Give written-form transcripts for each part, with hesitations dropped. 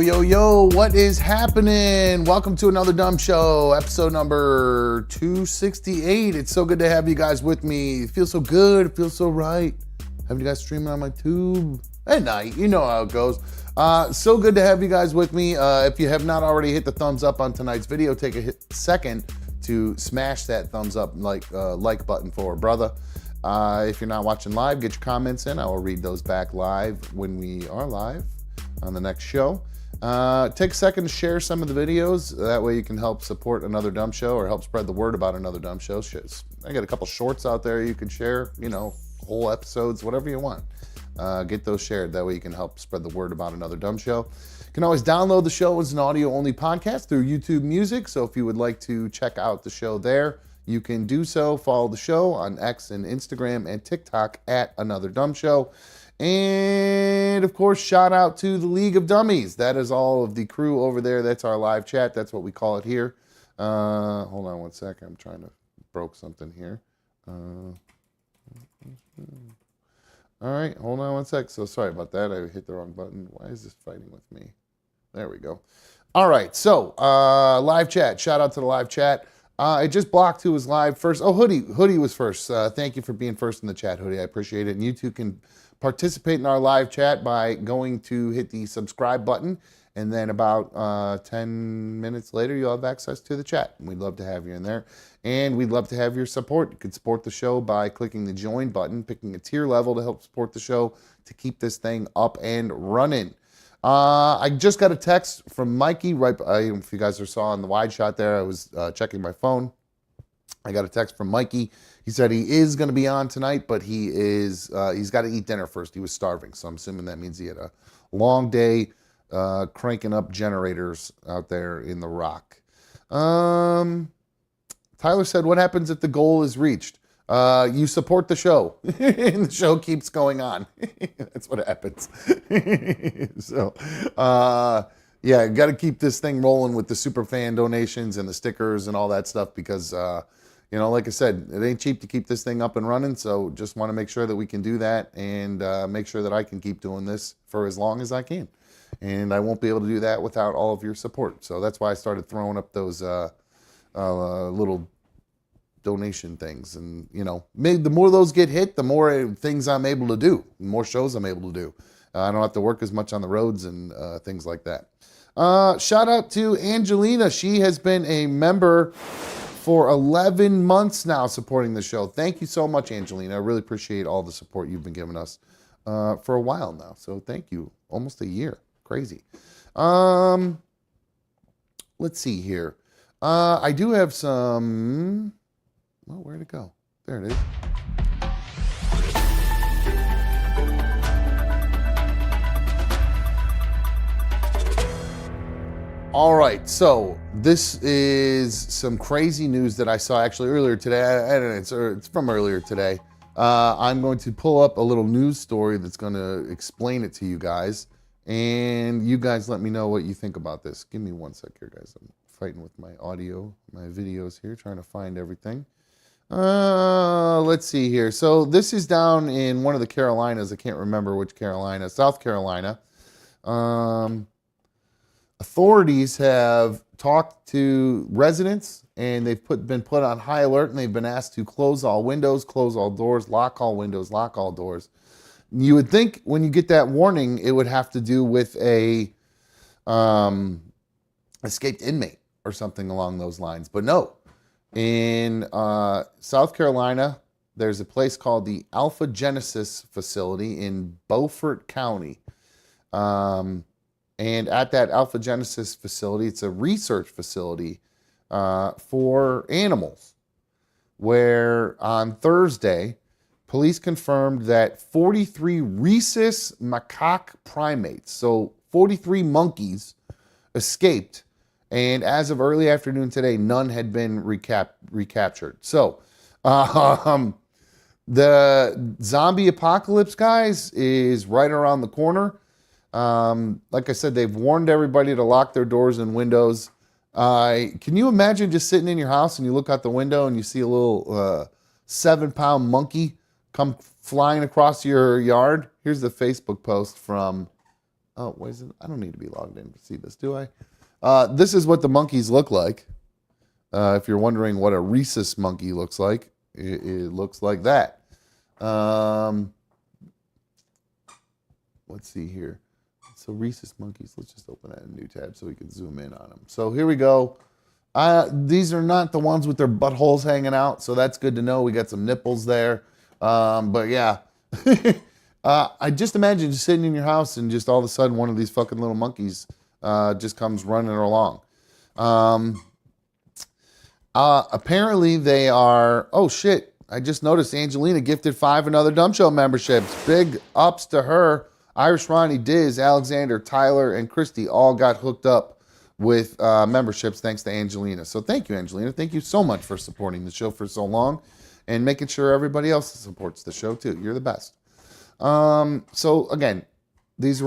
Yo, what is happening? Welcome to another Dumb Show, episode number 268. It's so good to have you guys with me. It feels so good, it feels so right. Having you guys streaming on my tube at night, you know how it goes. So good to have you guys with me. If you have not already hit the thumbs up on tonight's video, take a second to smash that thumbs up like button for a brother. If you're not watching live, get your comments in. I will read those back live when we are live on the next show. Take a second to share some of the videos. That way you can help support Another Dumb Show or help spread the word about Another Dumb Show. I got a couple shorts out there you can share, whole episodes, whatever you want. Get those shared. That way you can help spread the word about Another Dumb Show. You can always download the show as an audio-only podcast through YouTube Music. So if you would like to check out the show there, you can do so. Follow the show on X and Instagram and TikTok at Another Dumb Show. And of course, shout out to the League of Dummies. That is all of the crew over there. That's our live chat. That's what we call it here. Hold on one second. I'm trying to broke something here. All right, hold on one sec. So sorry about that. I hit the wrong button. Why is this fighting with me? There we go. All right, so live chat. Shout out to the live chat. I just blocked who was live first. Oh, Hoodie was first. Thank you for being first in the chat, Hoodie. I appreciate it. And you too can participate in our live chat by going to hit the subscribe button, and then about 10 minutes later, you'll have access to the chat. We'd love to have you in there, and we'd love to have your support. You can support the show by clicking the join button, picking a tier level to help support the show to keep this thing up and running. I just got a text from Mikey, if you guys saw in the wide shot there, I was checking my phone. I got a text from Mikey. He said he is going to be on tonight, but he's got to eat dinner first. He was starving, so I'm assuming that means he had a long day cranking up generators out there in the rock. Tyler said, what happens if the goal is reached? You support the show, and the show keeps going on. That's what happens. So, yeah, got to keep this thing rolling with the super fan donations and the stickers and all that stuff because, like I said, it ain't cheap to keep this thing up and running. So just want to make sure that we can do that and make sure that I can keep doing this for as long as I can. And I won't be able to do that without all of your support. So that's why I started throwing up those little donation things. And, the more those get hit, the more things I'm able to do, the more shows I'm able to do. I don't have to work as much on the roads and things like that. Shout out to Angelina. She has been a member for 11 months now supporting the show. Thank you so much, Angelina. I really appreciate all the support you've been giving us for a while now. So thank you. Almost a year. Crazy. Let's see here. I do have some... Well, where'd it go? There it is. All right, so this is some crazy news that I saw actually earlier today. I don't know, it's from earlier today. I'm going to pull up a little news story that's going to explain it to you guys, and you guys let me know what you think about this. Give me one sec here, guys. I'm fighting with my audio, my videos here, trying to find everything. Let's see here. So this is down in one of the Carolinas. I can't remember which Carolina. South Carolina. Authorities have talked to residents, and they've been put on high alert, and they've been asked to close all windows, close all doors, lock all windows, lock all doors. You would think when you get that warning, it would have to do with a escaped inmate or something along those lines, but no. In South Carolina, there's a place called the Alpha Genesis facility in Beaufort County. And at that Alpha Genesis facility, it's a research facility for animals, where on Thursday, police confirmed that 43 rhesus macaque primates, so 43 monkeys, escaped. And as of early afternoon today, none had been recaptured. So the zombie apocalypse, guys, is right around the corner. Like I said, they've warned everybody to lock their doors and windows. Can you imagine just sitting in your house and you look out the window and you see a little 7-pound monkey come flying across your yard? Here's the Facebook post from Oh, wait, I don't need to be logged in to see this, do I? This is what the monkeys look like. If you're wondering what a rhesus monkey looks like, it looks like that. Let's see here. So rhesus monkeys, let's just open that in a new tab so we can zoom in on them. So here we go. These are not the ones with their buttholes hanging out, so that's good to know. We got some nipples there. But yeah. I just imagine just sitting in your house and just all of a sudden one of these fucking little monkeys just comes running along. Apparently they are, oh shit, I just noticed Angelina gifted 5 another Dumb Show memberships. Big ups to her. Irish Ronnie, Diz, Alexander, Tyler, and Christy all got hooked up with memberships thanks to Angelina. So thank you, Angelina. Thank you so much for supporting the show for so long and making sure everybody else supports the show too. You're the best. So again, these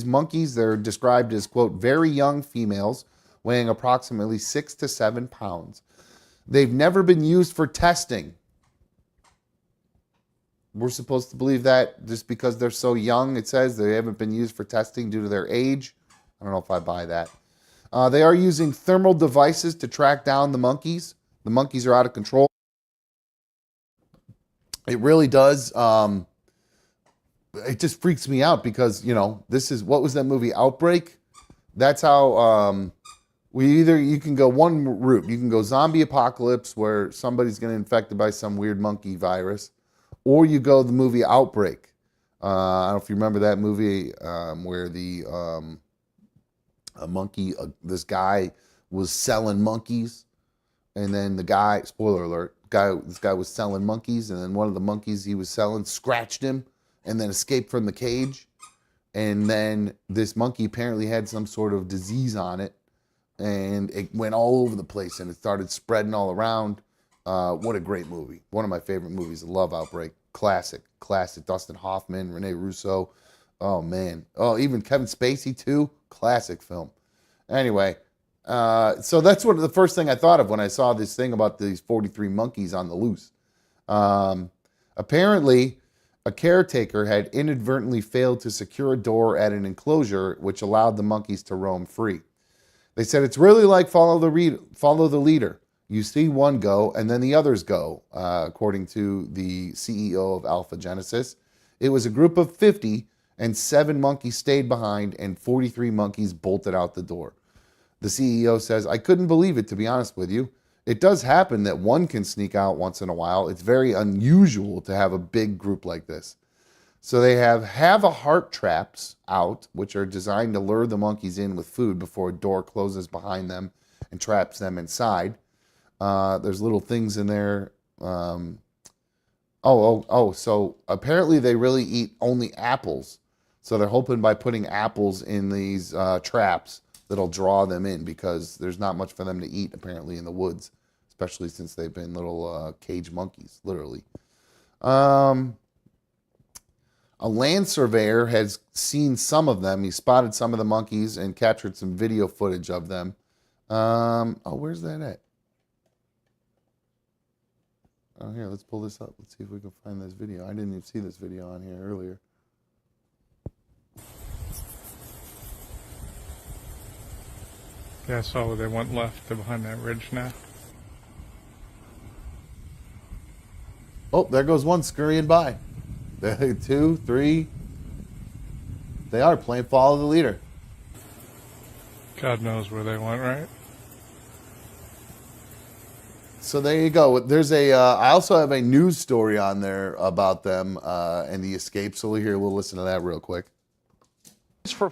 monkeys, they're described as, quote, very young females weighing approximately 6 to 7 pounds. They've never been used for testing. We're supposed to believe that just because they're so young, it says they haven't been used for testing due to their age. I don't know if I buy that. They are using thermal devices to track down the monkeys. The monkeys are out of control. It really does. It just freaks me out because, you know, this is, what was that movie, Outbreak? That's how you can go one route. You can go zombie apocalypse where somebody's getting infected by some weird monkey virus, or you go the movie Outbreak. I don't know if you remember that movie where this guy was selling monkeys, and then the guy, spoiler alert, this guy was selling monkeys, and then one of the monkeys he was selling scratched him and then escaped from the cage. And then this monkey apparently had some sort of disease on it, and it went all over the place and it started spreading all around. What a great movie. One of my favorite movies. I love Outbreak. Classic. Dustin Hoffman, Rene Russo. Oh, man. Oh, even Kevin Spacey, too. Classic film. Anyway, so that's what the first thing I thought of when I saw this thing about these 43 monkeys on the loose. Apparently, a caretaker had inadvertently failed to secure a door at an enclosure, which allowed the monkeys to roam free. They said it's really like follow the leader. You see one go, and then the others go, according to the CEO of Alpha Genesis. It was a group of 50, and 7 monkeys stayed behind, and 43 monkeys bolted out the door. The CEO says, I couldn't believe it, to be honest with you. It does happen that one can sneak out once in a while. It's very unusual to have a big group like this. So they have a heart traps out, which are designed to lure the monkeys in with food before a door closes behind them and traps them inside. There's little things in there. So apparently they really eat only apples. So they're hoping by putting apples in these traps that'll draw them in, because there's not much for them to eat apparently in the woods, especially since they've been little cage monkeys, literally. A land surveyor has seen some of them. He spotted some of the monkeys and captured some video footage of them. Where's that at? Oh, here, let's pull this up. Let's see if we can find this video. I didn't even see this video on here earlier. Yeah, I saw where they went left. They're behind that ridge now. Oh, there goes one scurrying by. 2, 3. They are playing follow the leader. God knows where they went, right? So there you go. There's I also have a news story on there about them and the escape. So we'll listen to that real quick. For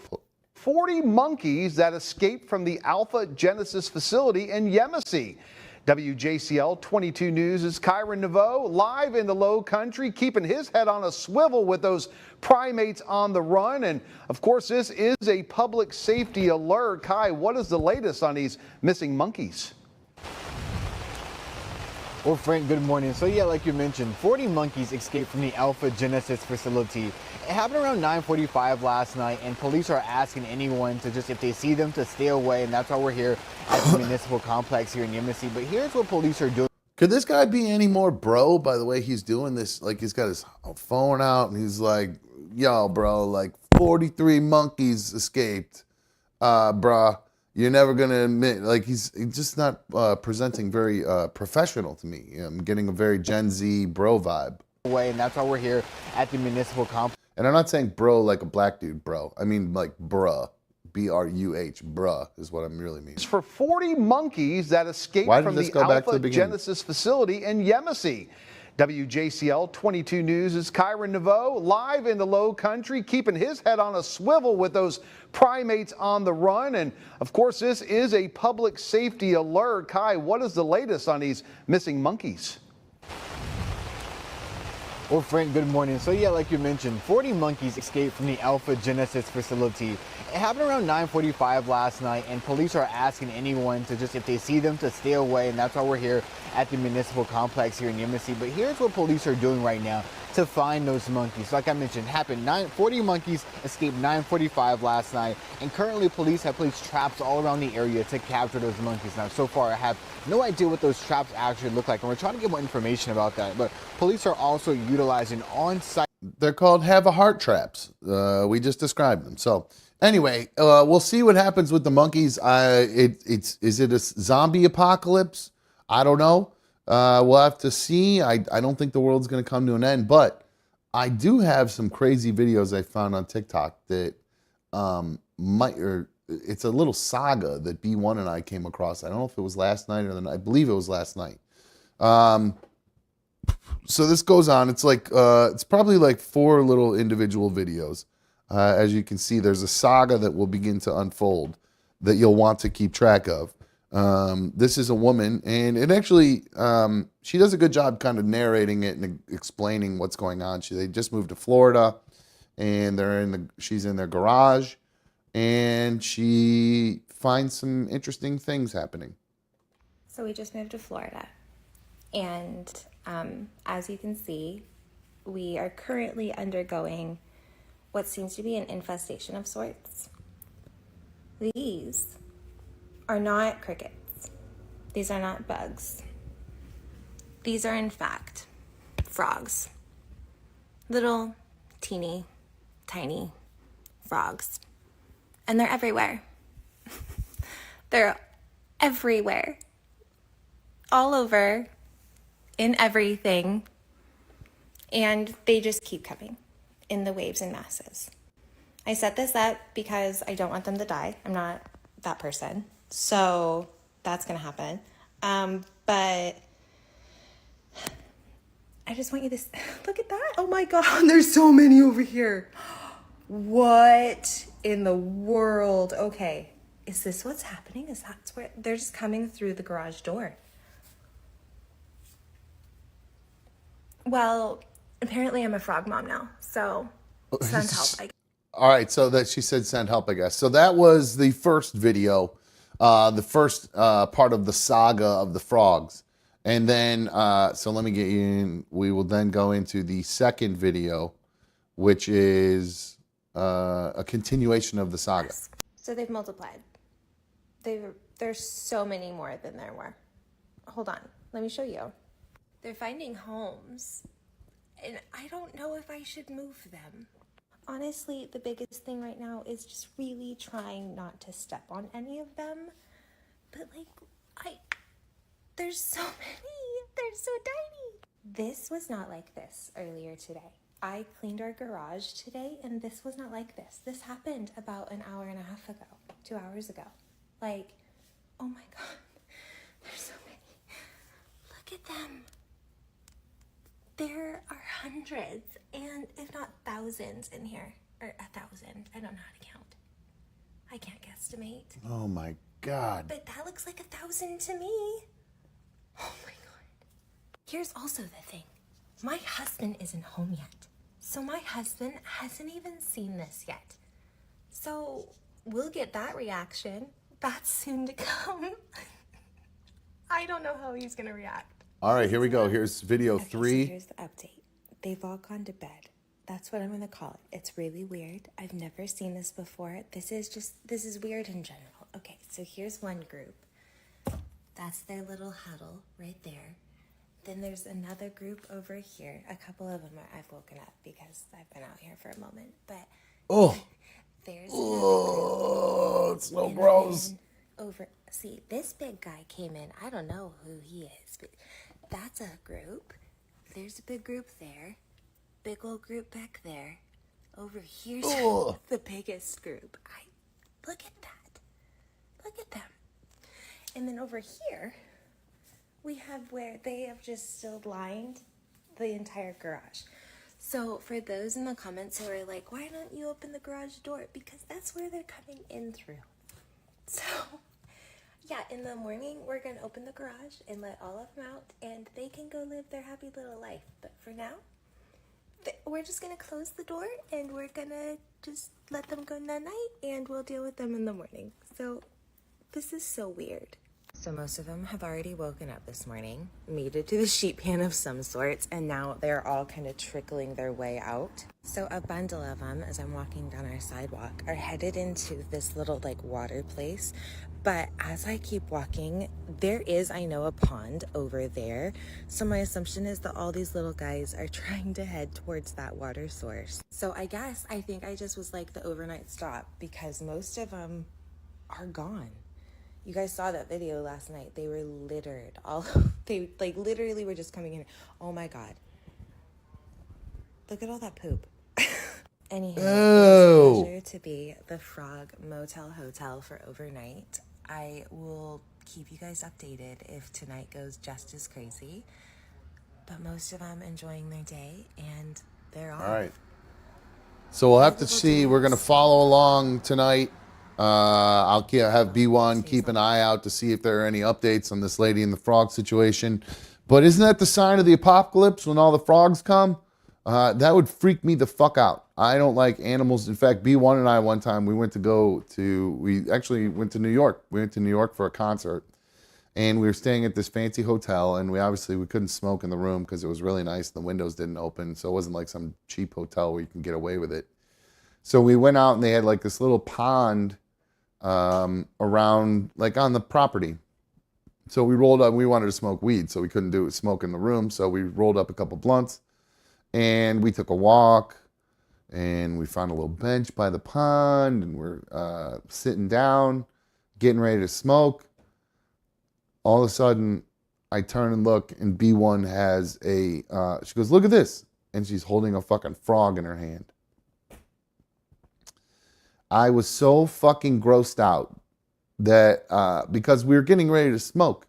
40 monkeys that escaped from the Alpha Genesis facility in Yemassee. WJCL 22 News' Kyron Naveau live in the Low Country, keeping his head on a swivel with those primates on the run. And of course, this is a public safety alert. Kai, what is the latest on these missing monkeys? Well, Frank, good morning. So yeah, like you mentioned, 40 monkeys escaped from the Alpha Genesis facility. It happened around 9:45 last night, and police are asking anyone to just, if they see them, to stay away, and that's why we're here at the municipal complex here in Yemassee. But here's what police are doing. Could this guy be any more bro by the way he's doing this? Like, he's got his phone out and he's like, yo, bro, like 43 monkeys escaped. Bruh, you're never going to admit. Like, he's just not presenting very professional to me. I'm getting a very Gen Z bro vibe. Away, and that's why we're here at the municipal complex. And I'm not saying bro like a black dude, bro. I mean like bruh. B-R-U-H, bruh, is what I really mean. For 40 monkeys that escaped Why did from this the go back to the Alpha beginning? Genesis facility in Yemisi. WJCL 22 News' Kyron Naveau live in the low country, keeping his head on a swivel with those primates on the run. And of course, this is a public safety alert. Kai, what is the latest on these missing monkeys? Well, Frank, good morning. So yeah, like you mentioned, 40 monkeys escaped from the Alpha Genesis facility. It happened around 9:45 last night, and police are asking anyone to just, if they see them, to stay away, and that's why we're here at the municipal complex here in Yemisi. But here's what police are doing right now to find those monkeys. Like I mentioned, 40 monkeys escaped 9:45 last night, and currently police have placed traps all around the area to capture those monkeys. Now, so far, I have no idea what those traps actually look like, and we're trying to get more information about that. But police are also utilizing on-site. They're called have a heart traps. We just described them. So anyway, we'll see what happens with the monkeys. Is it a zombie apocalypse? I don't know. We'll have to see. I don't think the world's going to come to an end, but I do have some crazy videos I found on TikTok that it's a little saga that B1 and I came across. I don't know if it was last night or the night. I believe it was last night. So this goes on. It's like it's probably like 4 little individual videos. As you can see, there's a saga that will begin to unfold that you'll want to keep track of. This is a woman, and it actually she does a good job kind of narrating it and explaining what's going on. They just moved to Florida, and she's in their garage, and she finds some interesting things happening. So we just moved to Florida, and as you can see, we are currently undergoing what seems to be an infestation of sorts. These are not crickets. These are not bugs. These are, in fact, frogs. Little, teeny, tiny frogs. And they're everywhere. They're everywhere. All over, in everything. And they just keep coming in the waves and masses. I set this up because I don't want them to die. I'm not that person. So that's going to happen. But I just want you to look at that. Oh my God, there's so many over here. What in the world? Okay, is this what's happening? Is that where they're just coming through the garage door? Well, apparently I'm a frog mom now, so send help. All right, so that she said send help, I guess. So that was the first video, the first part of the saga of the frogs. And then, so let me get you in. We will then go into the second video, which is a continuation of the saga. So they've multiplied. There's so many more than there were. Hold on, let me show you. They're finding homes, and I don't know if I should move them. Honestly, the biggest thing right now is just really trying not to step on any of them. But there's so many. They're so tiny. This was not like this earlier today. I cleaned our garage today, and this was not like this. This happened about an hour and a half ago, 2 hours ago. Oh my God, there's so many. Look at them. There are hundreds, and if not thousands in here, or 1,000. I don't know how to count. I can't guesstimate. Oh my God. But that looks like 1,000 to me. Oh my God. Here's also the thing. My husband isn't home yet. So my husband hasn't even seen this yet. So we'll get that reaction. That's soon to come. I don't know how he's going to react. All right, here we go. Here's video 3. So here's the update. They've all gone to bed. That's what I'm going to call it. It's really weird. I've never seen this before. This is weird in general. Okay, so here's one group. That's their little huddle right there. Then there's another group over here. A couple of them I've woken up because I've been out here for a moment. But Oh, there's another group. oh, it's so And gross. then over, see, this big guy came in. I don't know who he is, but that's a group. There's a big group there. Big old group back there. Over here's the biggest group. Look at that. Look at them. And then over here, we have where they have just still lined the entire garage. So for those in the comments who are like, why don't you open the garage door? Because that's where they're coming in through. So yeah, in the morning, we're going to open the garage and let all of them out, and they can go live their happy little life. But for now, we're just going to close the door, and we're going to just let them go night-night, and we'll deal with them in the morning. So this is so weird. So most of them have already woken up this morning, made it to the sheep pen of some sorts, and now they're all kind of trickling their way out. So a bundle of them, as I'm walking down our sidewalk, are headed into this little like water place. But as I keep walking, there is, I know, a pond over there. So my assumption is that all these little guys are trying to head towards that water source. So I think I just was like the overnight stop, because most of them are gone. You guys saw that video last night. They were littered. They like literally were just coming in. Oh my God. Look at all that poop. Anyhow, it was a pleasure to be the Frog Motel Hotel for overnight. I will keep you guys updated if tonight goes just as crazy. But most of them enjoying their day, and they're off. All right. So we'll have to see. We're going to follow along tonight. I'll have B1 keep an eye out to see if there are any updates on this lady in the frog situation. But isn't that the sign of the apocalypse when all the frogs come? That would freak me the fuck out. I don't like animals. In fact, B1 and I one time we actually went to New York. We went to New York for a concert, and we were staying at this fancy hotel, and we couldn't smoke in the room because it was really nice. The windows didn't open, so it wasn't like some cheap hotel where you can get away with it. So we went out, and they had like this little pond around, like on the property. So we rolled up. We wanted to smoke weed, so we couldn't smoke in the room. So we rolled up a couple blunts, and we took a walk, and we found a little bench by the pond, and we're sitting down, getting ready to smoke. All of a sudden, I turn and look, and B1 has she goes, "Look at this," and she's holding a fucking frog in her hand. I was so fucking grossed out that because we were getting ready to smoke,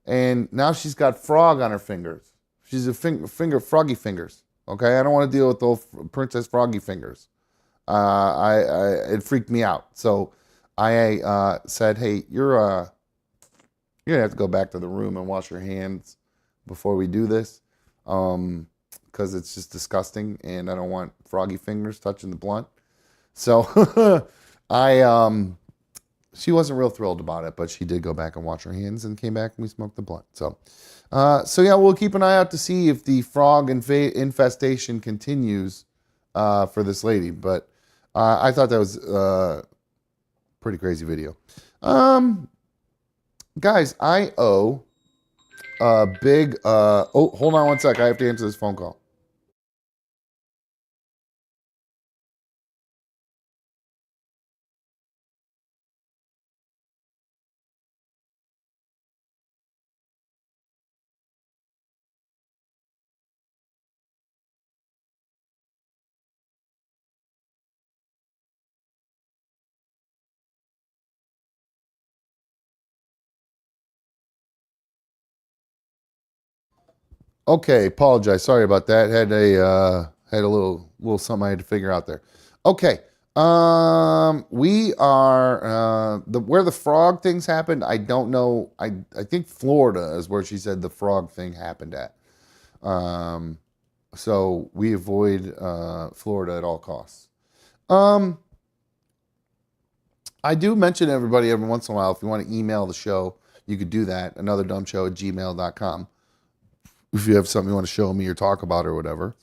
and now she's got frog on her fingers. She's a froggy fingers. Okay, I don't want to deal with those Princess Froggy fingers. It freaked me out. So I said, "Hey, you're gonna have to go back to the room and wash your hands before we do this, because it's just disgusting, and I don't want froggy fingers touching the blunt." So she wasn't real thrilled about it, but she did go back and wash her hands and came back and we smoked the blunt. So yeah, we'll keep an eye out to see if the frog infestation continues for this lady. But I thought that was a pretty crazy video. Guys, I owe a big, hold on one sec. I have to answer this phone call. Okay, apologize. Sorry about that. Had a little something I had to figure out there. Okay. We are where the frog things happened, I don't know. I think Florida is where she said the frog thing happened at. So we avoid Florida at all costs. I do mention to everybody every once in a while, if you want to email the show, you could do that, anotherdumbshow@gmail.com. If you have something you want to show me or talk about or whatever.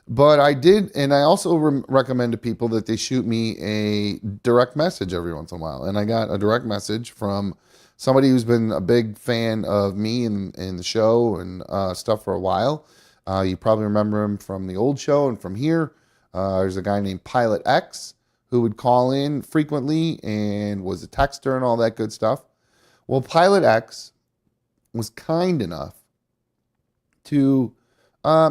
But I did, and I also recommend to people that they shoot me a direct message every once in a while. And I got a direct message from somebody who's been a big fan of me and the show and stuff for a while. You probably remember him from the old show and from here. There's a guy named Pilot X who would call in frequently and was a texter and all that good stuff. Well, Pilot X was kind enough to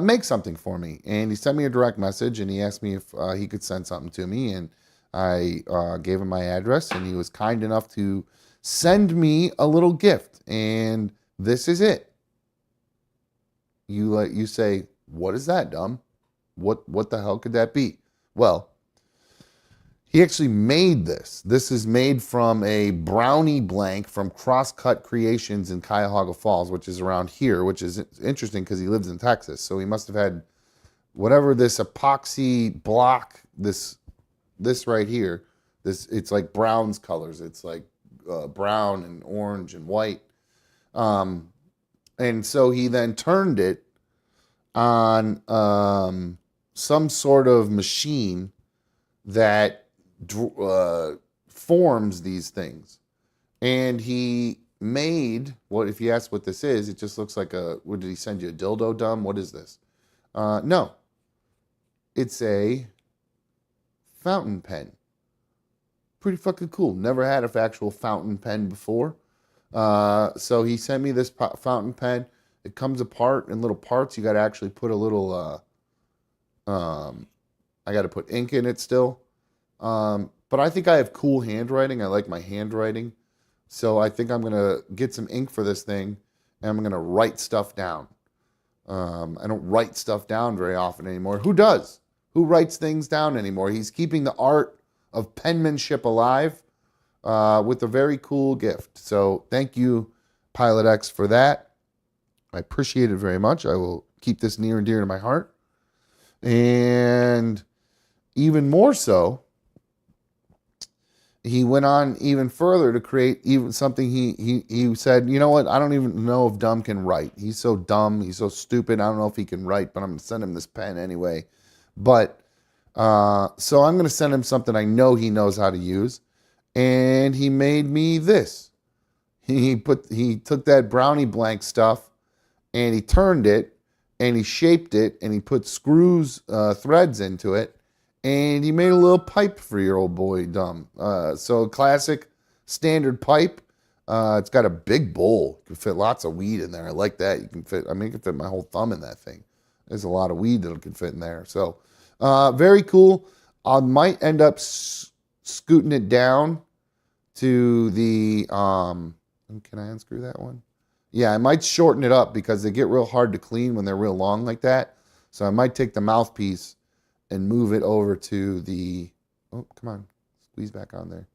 make something for me. And he sent me a direct message and he asked me if he could send something to me. And I gave him my address and he was kind enough to send me a little gift. And this is it. You say, what is that, dumb? What the hell could that be? Well, he actually made this. This is made from a brownie blank from Crosscut Creations in Cuyahoga Falls, which is around here, which is interesting because he lives in Texas. So he must have had whatever this epoxy block, this right here, it's like Brown's colors. It's like brown and orange and white. And so he then turned it on some sort of machine that forms these things. And he made, what if you ask what this is, it just looks like what did he send you, a dildo, dumb? What is this? No. It's a fountain pen. Pretty fucking cool. Never had an actual fountain pen before. So he sent me this fountain pen. It comes apart in little parts. You got to actually put a little, I got to put ink in it still. But I think I have cool handwriting. I like my handwriting. So I think I'm going to get some ink for this thing and I'm going to write stuff down. I don't write stuff down very often anymore. Who does? Who writes things down anymore? He's keeping the art of penmanship alive with a very cool gift. So thank you, Pilot X, for that. I appreciate it very much. I will keep this near and dear to my heart. And even more so, he went on even further to create even something. He said, you know what? I don't even know if dumb can write. He's so dumb. He's so stupid. I don't know if he can write, but I'm going to send him this pen anyway. But so I'm going to send him something I know he knows how to use. And he made me this. He took that brownie blank stuff and he turned it and he shaped it and he put screws, threads into it. And he made a little pipe for your old boy, dumb. So classic standard pipe. It's got a big bowl. You can fit lots of weed in there. I like that. You can fit my whole thumb in that thing. There's a lot of weed that can fit in there. So very cool. I might end up scooting it down to the, can I unscrew that one? Yeah, I might shorten it up because they get real hard to clean when they're real long like that. So I might take the mouthpiece and move it over to the, oh, come on, squeeze back on there.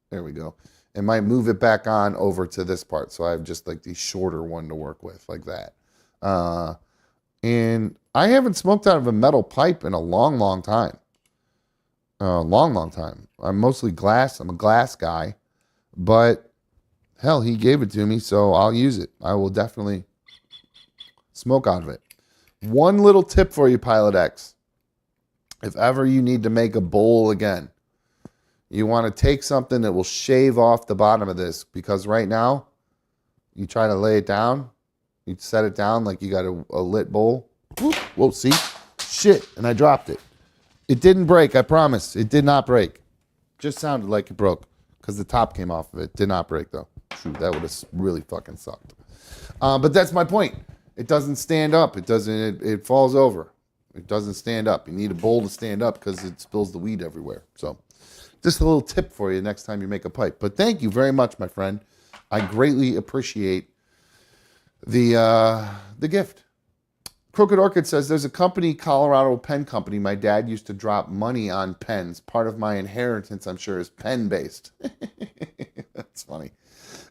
There we go. And might move it back on over to this part. So I have just like the shorter one to work with like that. And I haven't smoked out of a metal pipe in a long, long time. Long time. I'm mostly glass. I'm a glass guy. But hell, he gave it to me, so I'll use it. I will definitely smoke out of it. One little tip for you, Pilot X. If ever you need to make a bowl again, you want to take something that will shave off the bottom of this, because right now, you try to lay it down, you set it down like you got a lit bowl. Whoop, whoa, see? Shit, and I dropped it. It didn't break, I promise. It did not break. Just sounded like it broke because the top came off of it. Did not break, though. Shoot, that would have really fucking sucked. But that's my point. It doesn't stand up. It falls over. It doesn't stand up. You need a bowl to stand up because it spills the weed everywhere. So just a little tip for you next time you make a pipe. But thank you very much, my friend. I greatly appreciate the gift. Crooked Orchid says, there's a company, Colorado Pen Company. My dad used to drop money on pens. Part of my inheritance, I'm sure, is pen-based. That's funny.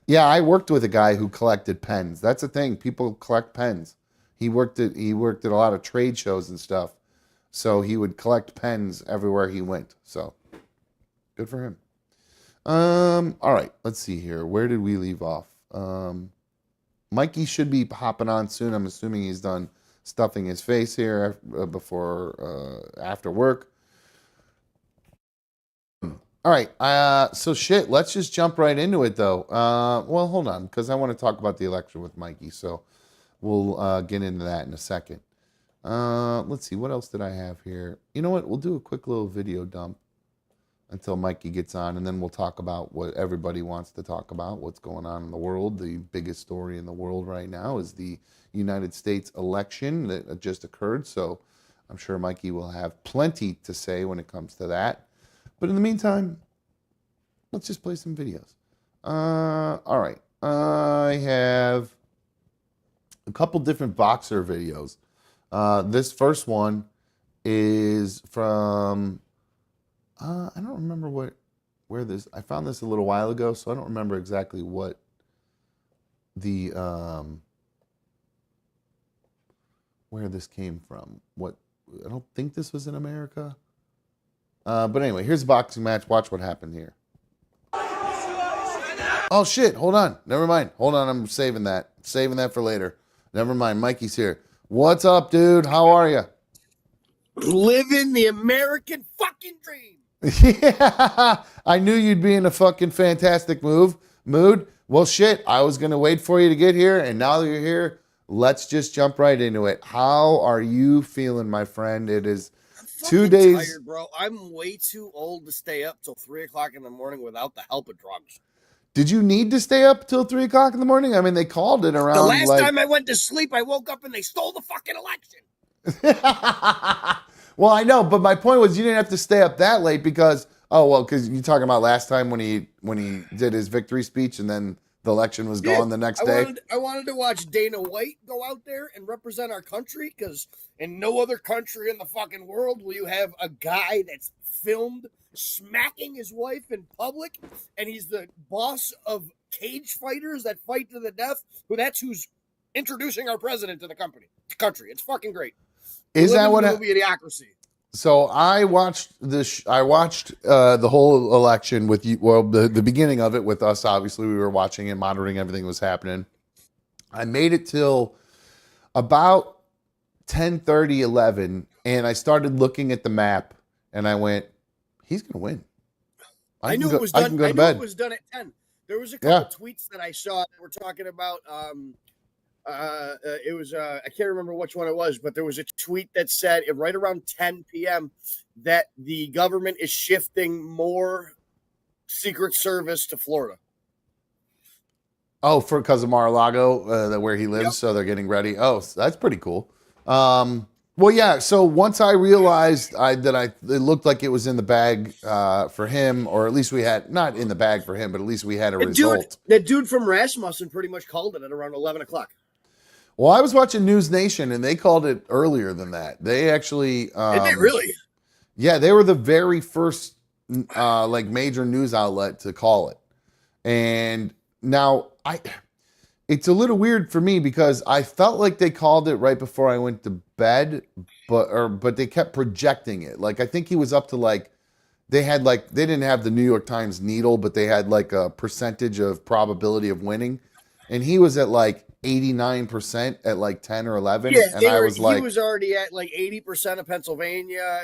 Yeah, I worked with a guy who collected pens. That's the thing. People collect pens. He worked at a lot of trade shows and stuff. So he would collect pens everywhere he went. So good for him. All right, let's see here. Where did we leave off? Mikey should be hopping on soon. I'm assuming he's done stuffing his face here after work. All right. So shit. Let's just jump right into it, though. Well, hold on, because I want to talk about the election with Mikey. So we'll get into that in a second. Let's see. What else did I have here? You know what? We'll do a quick little video dump until Mikey gets on, and then we'll talk about what everybody wants to talk about, what's going on in the world. The biggest story in the world right now is the United States election that just occurred. So I'm sure Mikey will have plenty to say when it comes to that. But in the meantime, let's just play some videos. All right. I have a couple different boxer videos. This first one is from, I don't remember where this, I found this a little while ago, so I don't remember exactly what the, where this came from. I don't think this was in America. But anyway, here's a boxing match. Watch what happened here. Oh shit, hold on. Never mind. Hold on, I'm saving that. Saving that for later. Never mind, Mikey's here. What's up, dude? How are you? Living the American fucking dream. Yeah, I knew you'd be in a fucking fantastic mood. Well, shit, I was going to wait for you to get here, and now that you're here, let's just jump right into it. How are you feeling, my friend? It is 2 days. Tired, bro. I'm way too old to stay up till 3 o'clock in the morning without the help of drugs. Did you need to stay up till 3 o'clock in the morning? I mean, they called it around. The last time I went to sleep, I woke up and they stole the fucking election. Well, I know, but my point was you didn't have to stay up that late because because you're talking about last time when he did his victory speech and then the election was gone the next day. I wanted to watch Dana White go out there and represent our country because in no other country in the fucking world will you have a guy that's filmed smacking his wife in public, and he's the boss of cage fighters that fight to the death. Who's introducing our president to the country. It's fucking great. Is that what movie Idiocracy? So I watched this. I watched the whole election with you. Well, the beginning of it with us. Obviously, we were watching and monitoring everything that was happening. I made it till about 10:30, 11, and I started looking at the map, and I went, "He's gonna win." I knew it was done. I can go to knew bed. it was done at 10. There was a couple tweets that I saw that were talking about. It was I can't remember which one it was, but there was a tweet that said right around 10 p.m. that the government is shifting more Secret Service to Florida. Oh, because of Mar-a-Lago, where he lives, so they're getting ready. Oh, so that's pretty cool. Well, yeah. So once I realized it looked like it was in the bag for him, or at least we had not in the bag for him, but at least we had a result. That dude from Rasmussen pretty much called it at around 11 o'clock. Well, I was watching News Nation, and they called it earlier than that. They actually, Did they really? Yeah, they were the very first major news outlet to call it. And now it's a little weird for me because I felt like they called it right before I went to bed, but they kept projecting it. Like I think he was up to they didn't have the New York Times needle, but they had like a percentage of probability of winning, and he was at 89% at 10 or 11. Yeah, and he was already at 80% of Pennsylvania,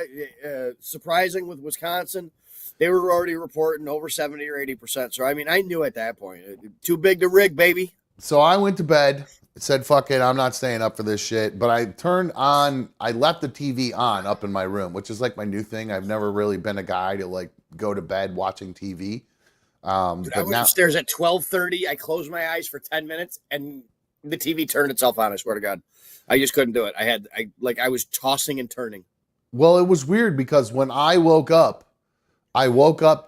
surprising with Wisconsin. They were already reporting over 70 or 80%. So, I mean, I knew at that point, too big to rig, baby. So I went to bed, said, fuck it, I'm not staying up for this shit. But I left the TV on up in my room, which is my new thing. I've never really been a guy to go to bed watching TV. Dude, I went upstairs at 12:30. I closed my eyes for 10 minutes and the TV turned itself on. I swear to God, I just couldn't do it. I was tossing and turning. Well, it was weird because when I woke up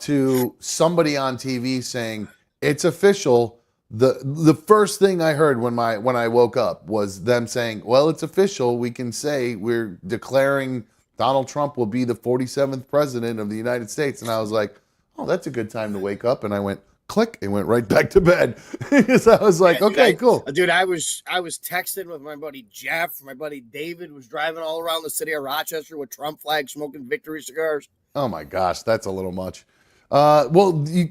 to somebody on TV saying it's official. The first thing I heard when I woke up was them saying, well, it's official. We can say we're declaring Donald Trump will be the 47th president of the United States. And I was like, oh, that's a good time to wake up. And I went, click, and went right back to bed. Because I was like, okay, cool. Dude, I was texting with my buddy Jeff. My buddy David was driving all around the city of Rochester with Trump flags, smoking victory cigars. Oh, my gosh, that's a little much. That's what he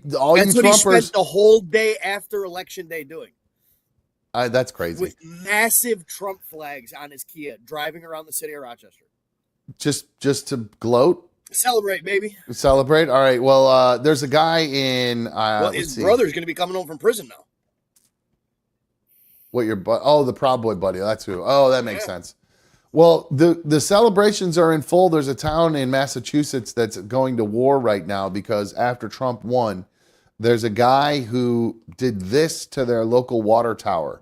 spent the whole day after Election Day doing. That's crazy. With massive Trump flags on his Kia, driving around the city of Rochester. Just to gloat? Celebrate, baby. Celebrate. All right. Well, there's a guy in. Well, let's his see. brother's going to be coming home from prison now. What your oh, the Proud Boy buddy. That's who. Oh, that makes sense. Well, the celebrations are in full. There's a town in Massachusetts that's going to war right now because after Trump won, there's a guy who did this to their local water tower.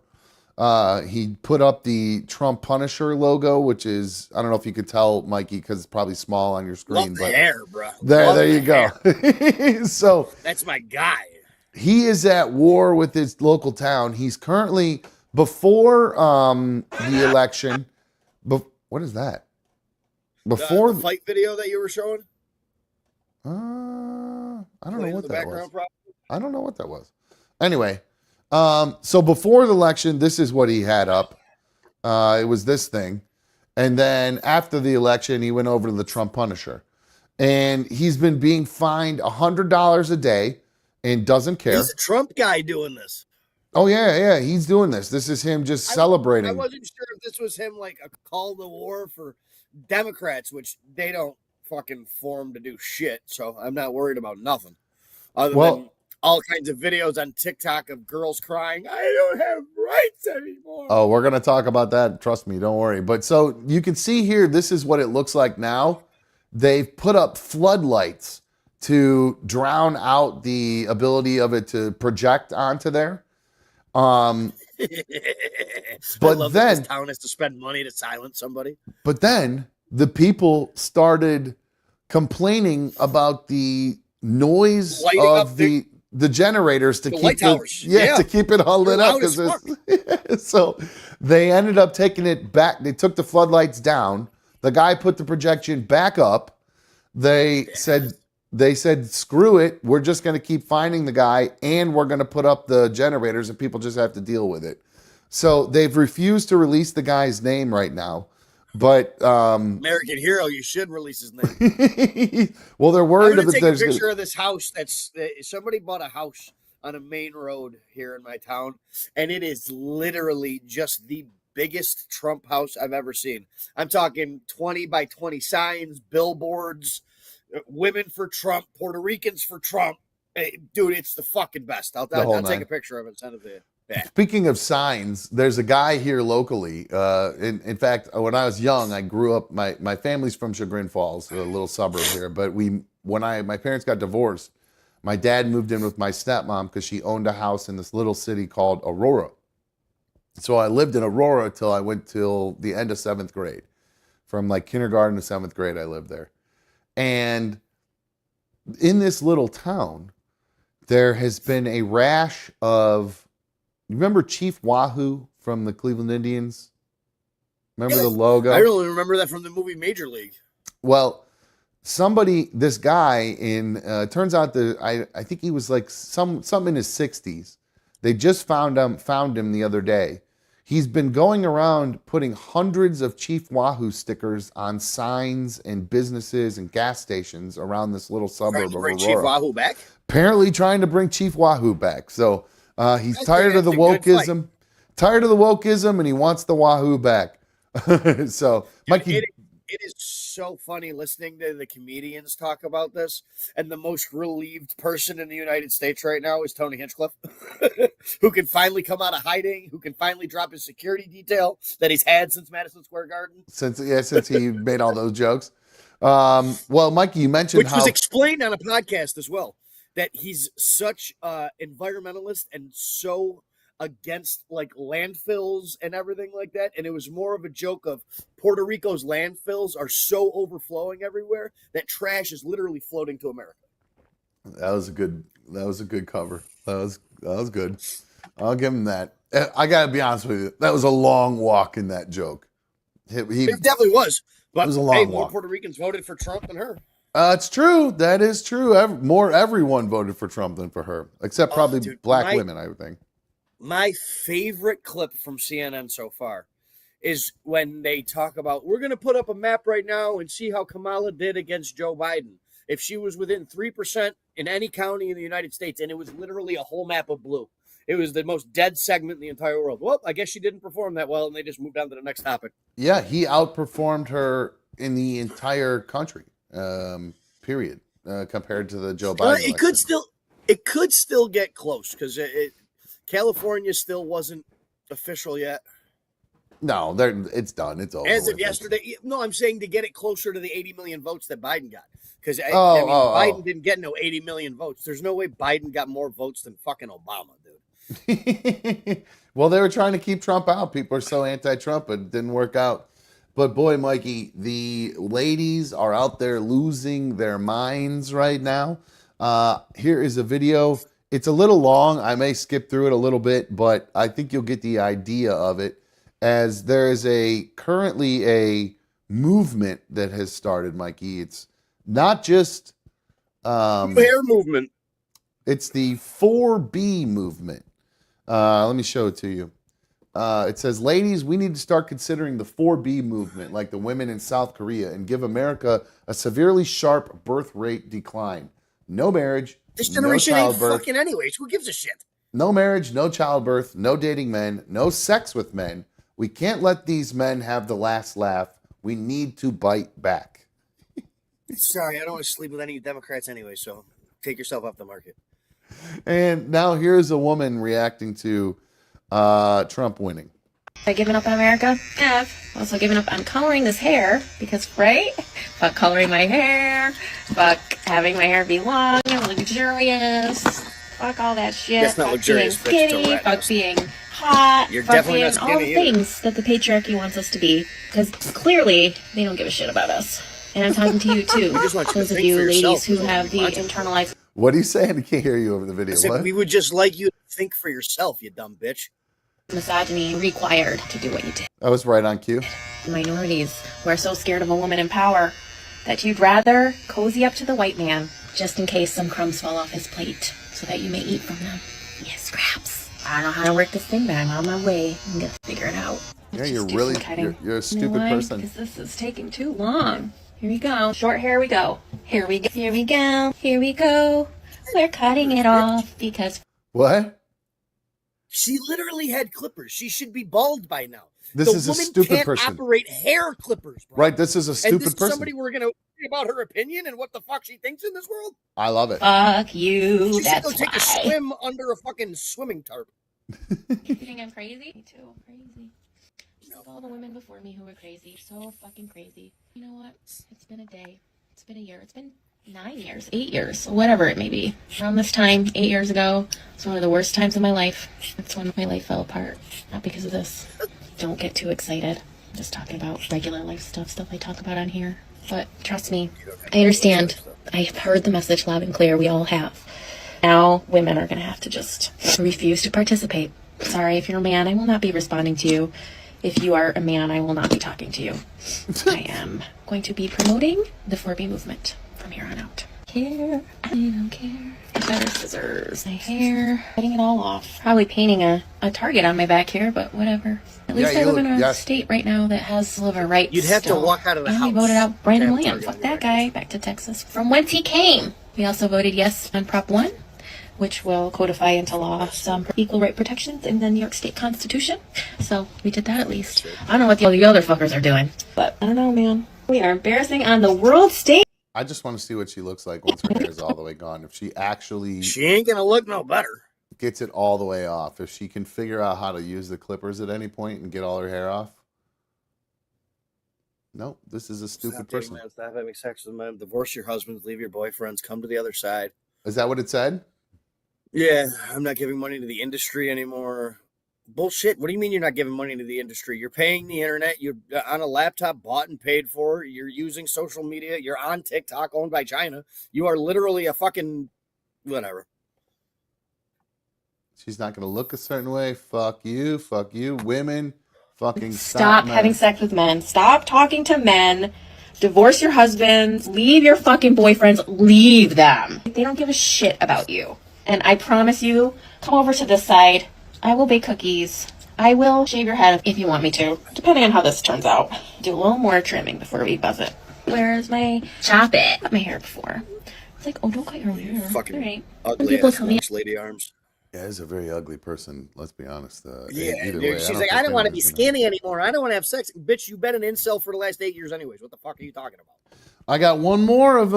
He put up the Trump Punisher logo, which is, I don't know if you could tell, Mikey, because it's probably small on your screen. Love the but hair, bro. there you go. So that's my guy. He is at war with his local town. He's currently, before the election, what is that? Before the fight video that you were showing? I don't know what that was. Probably? I don't know what that was. Anyway, so before the election, this is what he had up. It was this thing. And then after the election, he went over to the Trump Punisher. And he's been being fined $100 a day and doesn't care. He's a Trump guy doing this. Oh, yeah, he's doing this. This is him just celebrating. I wasn't sure if this was him like a call to war for Democrats, which they don't fucking form to do shit. So I'm not worried about nothing. Other than all kinds of videos on TikTok of girls crying, I don't have rights anymore. Oh, we're going to talk about that. Trust me, don't worry. But so you can see here, this is what it looks like now. They've put up floodlights to drown out the ability of it to project onto there. But then this town has to spend money to silence somebody. But then the people started complaining about the noise of the generators to keep to keep it all lit up. So they ended up taking it back. They took the floodlights down. The guy put the projection back up. They said, screw it. We're just going to keep finding the guy and we're going to put up the generators and people just have to deal with it. So they've refused to release the guy's name right now. But American hero, you should release his name. Well, they're worried. I'm going to take a picture of this house. Somebody bought a house on a main road here in my town, and it is literally just the biggest Trump house I've ever seen. I'm talking 20 by 20 signs, billboards, women for Trump, Puerto Ricans for Trump. Hey, dude, it's the fucking best. I'll take a picture of it and send it to you. Yeah. Speaking of signs, there's a guy here locally. In fact, when I was young, I grew up. My family's from Chagrin Falls, a little suburb here. But when my parents got divorced, my dad moved in with my stepmom because she owned a house in this little city called Aurora. So I lived in Aurora till I went till the end of 7th grade. From like kindergarten to 7th grade, I lived there. And in this little town, there has been a rash of. Remember Chief Wahoo from the Cleveland Indians? Remember the logo? I don't remember that from the movie Major League. Well, this guy turns out that I think he was like some in his 60s. They just found him the other day. He's been going around putting hundreds of Chief Wahoo stickers on signs and businesses and gas stations around this little suburb of Aurora. Chief Wahoo back? Apparently trying to bring Chief Wahoo back. So he's tired of the wokeism. Tired of the wokeism, and he wants the Wahoo back. So, Mikey, it is so funny listening to the comedians talk about this. And the most relieved person in the United States right now is Tony Hinchcliffe, who can finally come out of hiding, who can finally drop his security detail that he's had since Madison Square Garden. Since he made all those jokes. Well, Mikey, you mentioned which was explained on a podcast as well. That he's such an environmentalist and so against like landfills and everything like that. And it was more of a joke of Puerto Rico's landfills are so overflowing everywhere that trash is literally floating to America. That was a good cover. That was good. I'll give him that. I gotta be honest with you. That was a long walk in that joke. It definitely was. But it was a long walk. More Puerto Ricans voted for Trump than her. It's true. That is true. Everyone voted for Trump than for her, except probably black women, I would think. My favorite clip from CNN so far is when they talk about, we're going to put up a map right now and see how Kamala did against Joe Biden. If she was within 3% in any county in the United States, and it was literally a whole map of blue. It was the most dead segment in the entire world. Well, I guess she didn't perform that well, and they just moved on to the next topic. Yeah, he outperformed her in the entire country. period, compared to the Joe Biden It election. could still get close because California still wasn't official yet. No, it's done. It's over. As of with. yesterday, no, I'm saying to get it closer to the 80 million votes that Biden got. Because Biden didn't get no 80 million votes. There's no way Biden got more votes than fucking Obama, dude. Well, they were trying to keep Trump out. People are so anti-Trump, but it didn't work out. But boy, Mikey, the ladies are out there losing their minds right now. Here is a video. It's a little long. I may skip through it a little bit, but I think you'll get the idea of it. As there is currently a movement that has started, Mikey. It's not just hair movement. It's the 4B movement. Let me show it to you. It says, ladies, we need to start considering the 4B movement like the women in South Korea and give America a severely sharp birth rate decline. No marriage, this generation no ain't childbirth. fucking anyways. Who gives a shit? No marriage, no childbirth, no dating men, no sex with men. We can't let these men have the last laugh. We need to bite back. Sorry, I don't want to sleep with any Democrats anyway, so take yourself off the market. And now here's a woman reacting to Trump winning. Have I given up on America? Yeah. I've also given up on coloring this hair because, right? Fuck coloring my hair. Fuck having my hair be long and luxurious. Fuck all that shit. That's not fuck luxurious, being skinny. Fuck being hot. You're fuck definitely being not all the skinny either. things that the patriarchy wants us to be. Because clearly, they don't give a shit about us. And I'm talking to you, too. We just want you to Those of think you for ladies yourself, who is what have we the want. internalized... What are you saying? I can't hear you over the video. I said, What? we would just like you to think for yourself, you dumb bitch. misogyny required to do what you did. That was right on cue. Minorities who are so scared of a woman in power that you'd rather cozy up to the white man just in case some crumbs fall off his plate so that you may eat from them. Yes, scraps. I don't know how to work this thing, but I'm on my way. I'm gonna figure it out. Yeah, Let's you're just do really some cutting. you're a stupid You know why? person. Because this is taking too long. Here we go. Short hair we go. Here we go. Here we go. Here we go. We're cutting it off because What? She literally had clippers. She should be bald by now. This is a woman stupid can't person. operate hair clippers, bro. Right, this is a And stupid this is person. somebody we're gonna worry about her opinion and what the fuck she thinks in this world. I love it. fuck you. She should That's go take a why. swim under a fucking swimming tarp. You think I'm crazy? Me too. I'm crazy. Just like all the women before me who were crazy. So fucking crazy. You know what? It's been a day. It's been a year. It's been 9 years, 8 years, whatever it may be. Around this time, 8 years ago, it's one of the worst times of my life. That's when my life fell apart. Not because of this. Don't get too excited. I'm just talking about regular life stuff I talk about on here. But trust me, I understand. I've heard the message loud and clear. We all have. Now, women are going to have to just refuse to participate. Sorry, if you're a man, I will not be responding to you. If you are a man, I will not be talking to you. I am going to be promoting the 4B movement from here on out. Care, I don't care. Better scissors, my hair, cutting it all off. Probably painting a target on my back here, but whatever. At least Yeah, I you live in look- a yes. state right now that has civil rights. You'd have to still. walk out of the And house we voted out Brandon to have Williams. target Fuck on that your guy. Back to Texas. From whence he came. We also voted yes on Prop 1, which will codify into law some equal right protections in the New York State Constitution. So we did that at least. I don't know what the other fuckers are doing, but I don't know, man. We are embarrassing on the world stage. I just want to see what she looks like once her hair is all the way gone. If she actually She ain't gonna look no better. gets it all the way off. If she can figure out how to use the clippers at any point and get all her hair off. No, this is a stupid Stop dating person. men, stop having sex with men. Divorce your husbands. Leave your boyfriends. Come to the other side. Is that what it said? Yeah, I'm not giving money to the industry anymore. Bullshit. What do you mean you're not giving money to the industry? You're paying the internet. You're on a laptop bought and paid for. You're using social media. You're on TikTok owned by China. You are literally a fucking whatever. She's not going to look a certain way. Fuck you. Fuck you. Women. Fucking Stop men. having sex with men. Stop talking to men. Divorce your husbands. Leave your fucking boyfriends. Leave them. They don't give a shit about you. And I promise you, come over to this side. I will bake cookies. I will shave your head if you want me to, depending on how this turns out. Do a little more trimming before we buzz it. Where's my chop it? Cut my hair before. It's like, oh, don't cut your hair. Fucking All right. ugly People ass tell me lunch lady arms. Yeah, he's a very ugly person. Let's be honest. Yeah, either dude, way, she's don't like, think I don't want to be anyone's gonna- skinny anymore. I don't want to have sex. Bitch, you've been an incel for the last 8 years anyways. What the fuck are you talking about? I got one more of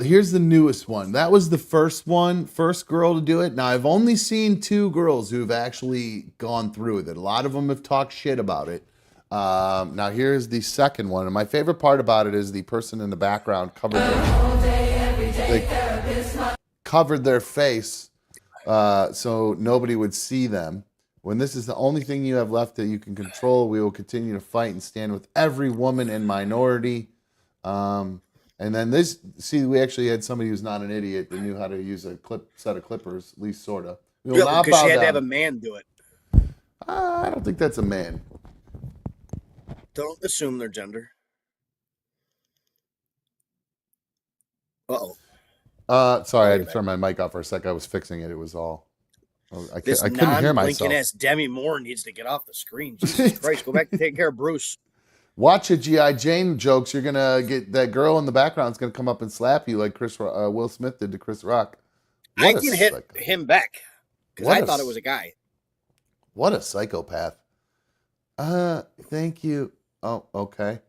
here's the newest one. That was the first one, first girl to do it. Now I've only seen 2 girls who've actually gone through with it. A lot of them have talked shit about it. Now here's the second one, and my favorite part about it is the person in the background covered their face so nobody would see them. When this is the only thing you have left that you can control, we will continue to fight and stand with every woman and minority. And then this, see, we actually had somebody who's not an idiot that knew how to use a set of clippers, at least sort of. We will not Because bow she had to down. have a man do it. I don't think that's a man. Don't assume their gender. Sorry, I had to turn my mic off for a sec. I was fixing it. It was all. I couldn't hear myself. Non-blinking ass Demi Moore needs to get off the screen. Jesus Christ, go back and take care of Bruce. Watch it, G.I. Jane jokes. You're gonna get that girl in the background is gonna come up and slap you like Will Smith did to Chris Rock. I can hit him back because I thought it was a guy. What a psychopath. Thank you. Oh, okay.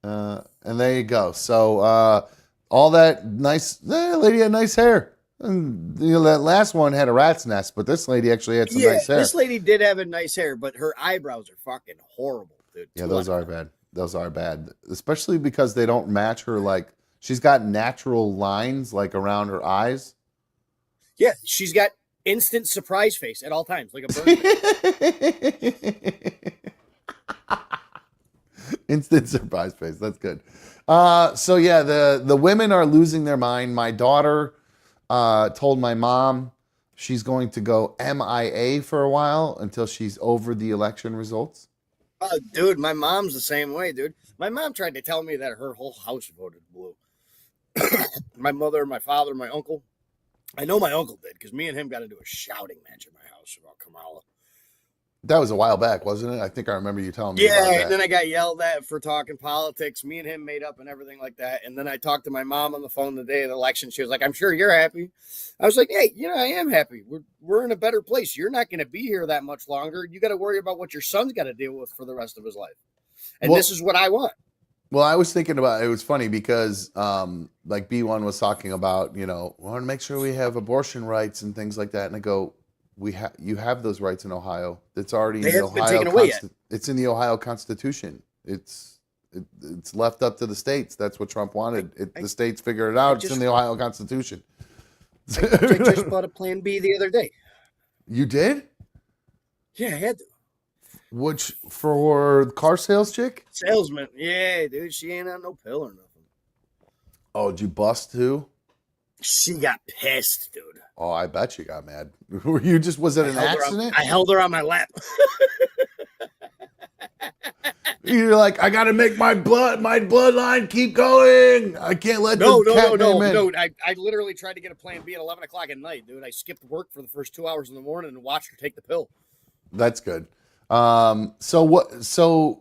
And there you go. So all that nice lady had nice hair. And that last one had a rat's nest, but this lady actually had some nice hair. This lady did have a nice hair, but her eyebrows are fucking horrible, dude. Yeah, those are bad. Those are bad, especially because they don't match her. Like she's got natural lines like around her eyes. Yeah, she's got instant surprise face at all times, like a bird. Instant surprise face. That's good. So yeah, the women are losing their mind. My daughter told my mom she's going to go MIA for a while until she's over the election results. Dude, my mom's the same way, dude. My mom tried to tell me that her whole house voted blue. My mother, my father, my uncle. I know my uncle did because me and him got into a shouting match at my house about Kamala. That was a while back, wasn't it? I think I remember you telling me about that. Yeah, and then I got yelled at for talking politics. Me and him made up and everything like that. And then I talked to my mom on the phone the day of the election. She was like, I'm sure you're happy. I was like, hey, I am happy. We're in a better place. You're not going to be here that much longer. You got to worry about what your son's got to deal with for the rest of his life. And this is what I want. Well, I was thinking about it. Was funny because like B1 was talking about, we want to make sure we have abortion rights and things like that. And I go, you have those rights in Ohio. It's already in the Ohio. Taken away yet. It's in the Ohio Constitution. It's left up to the states. That's what Trump wanted. The states figure it out. It's in the Ohio Constitution. I just bought a Plan B the other day. You did? Yeah, I had to. Which for car sales chick? Salesman. Yeah, dude. She ain't on no pill or nothing. Oh, did you bust too? She got pissed, dude. Oh, I bet you got mad. Was it an accident? I held her on my lap. You're like, I gotta make my bloodline keep going. I can't let No. I literally tried to get a Plan B at 11 o'clock at night, dude. I skipped work for the first 2 hours in the morning and watched her take the pill. That's good.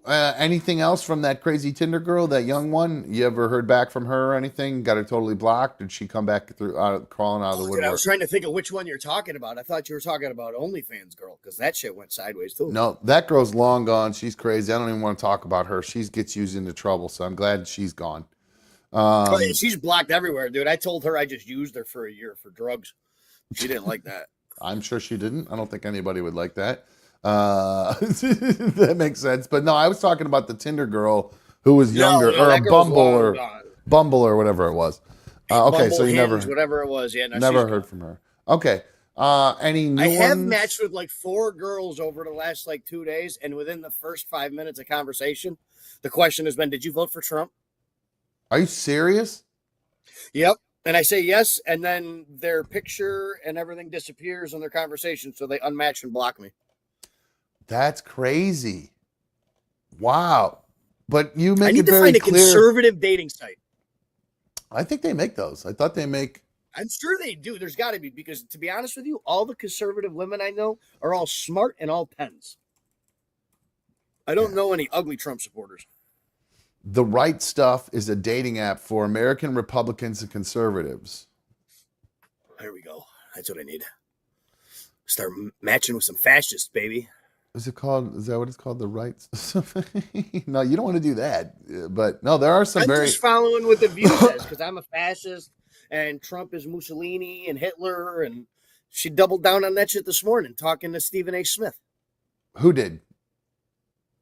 Anything else from that crazy Tinder girl, that young one? You ever heard back from her or anything? Got her totally blocked? Did she come back crawling out of the woodwork? Dude, I was trying to think of which one you're talking about. I thought you were talking about OnlyFans girl because that shit went sideways too. No, that girl's long gone. She's crazy. I don't even want to talk about her. She gets used into trouble, so I'm glad she's gone. She's blocked everywhere, dude. I told her I just used her for a year for drugs. She didn't like that. I'm sure she didn't. I don't think anybody would like that. That makes sense. But no, I was talking about the Tinder girl who was younger, or a Bumble or whatever it was. Okay, so you whatever it was, yeah, never heard from her. Okay, any new I have ones? matched with like 4 girls over the last 2 days, and within the first 5 minutes of conversation, the question has been, "Did you vote for Trump?" Are you serious? Yep. And I say yes, and then their picture and everything disappears in their conversation, so they unmatch and block me. That's crazy. Wow. But you make I need it to very find a clear. conservative dating site. I think they make those. I thought they make. I'm sure they do. There's got to be, because to be honest with you, all the conservative women I know are all smart and all 10s. I don't know any ugly Trump supporters. The Right Stuff is a dating app for American Republicans and conservatives. There we go. That's what I need. Start matching with some fascists, baby. Is it called? Is that what it's called? The rights? No, you don't want to do that. But no, there are some I'm very. just following what the View says because I'm a fascist and Trump is Mussolini and Hitler, and she doubled down on that shit this morning talking to Stephen A. Smith. Who did?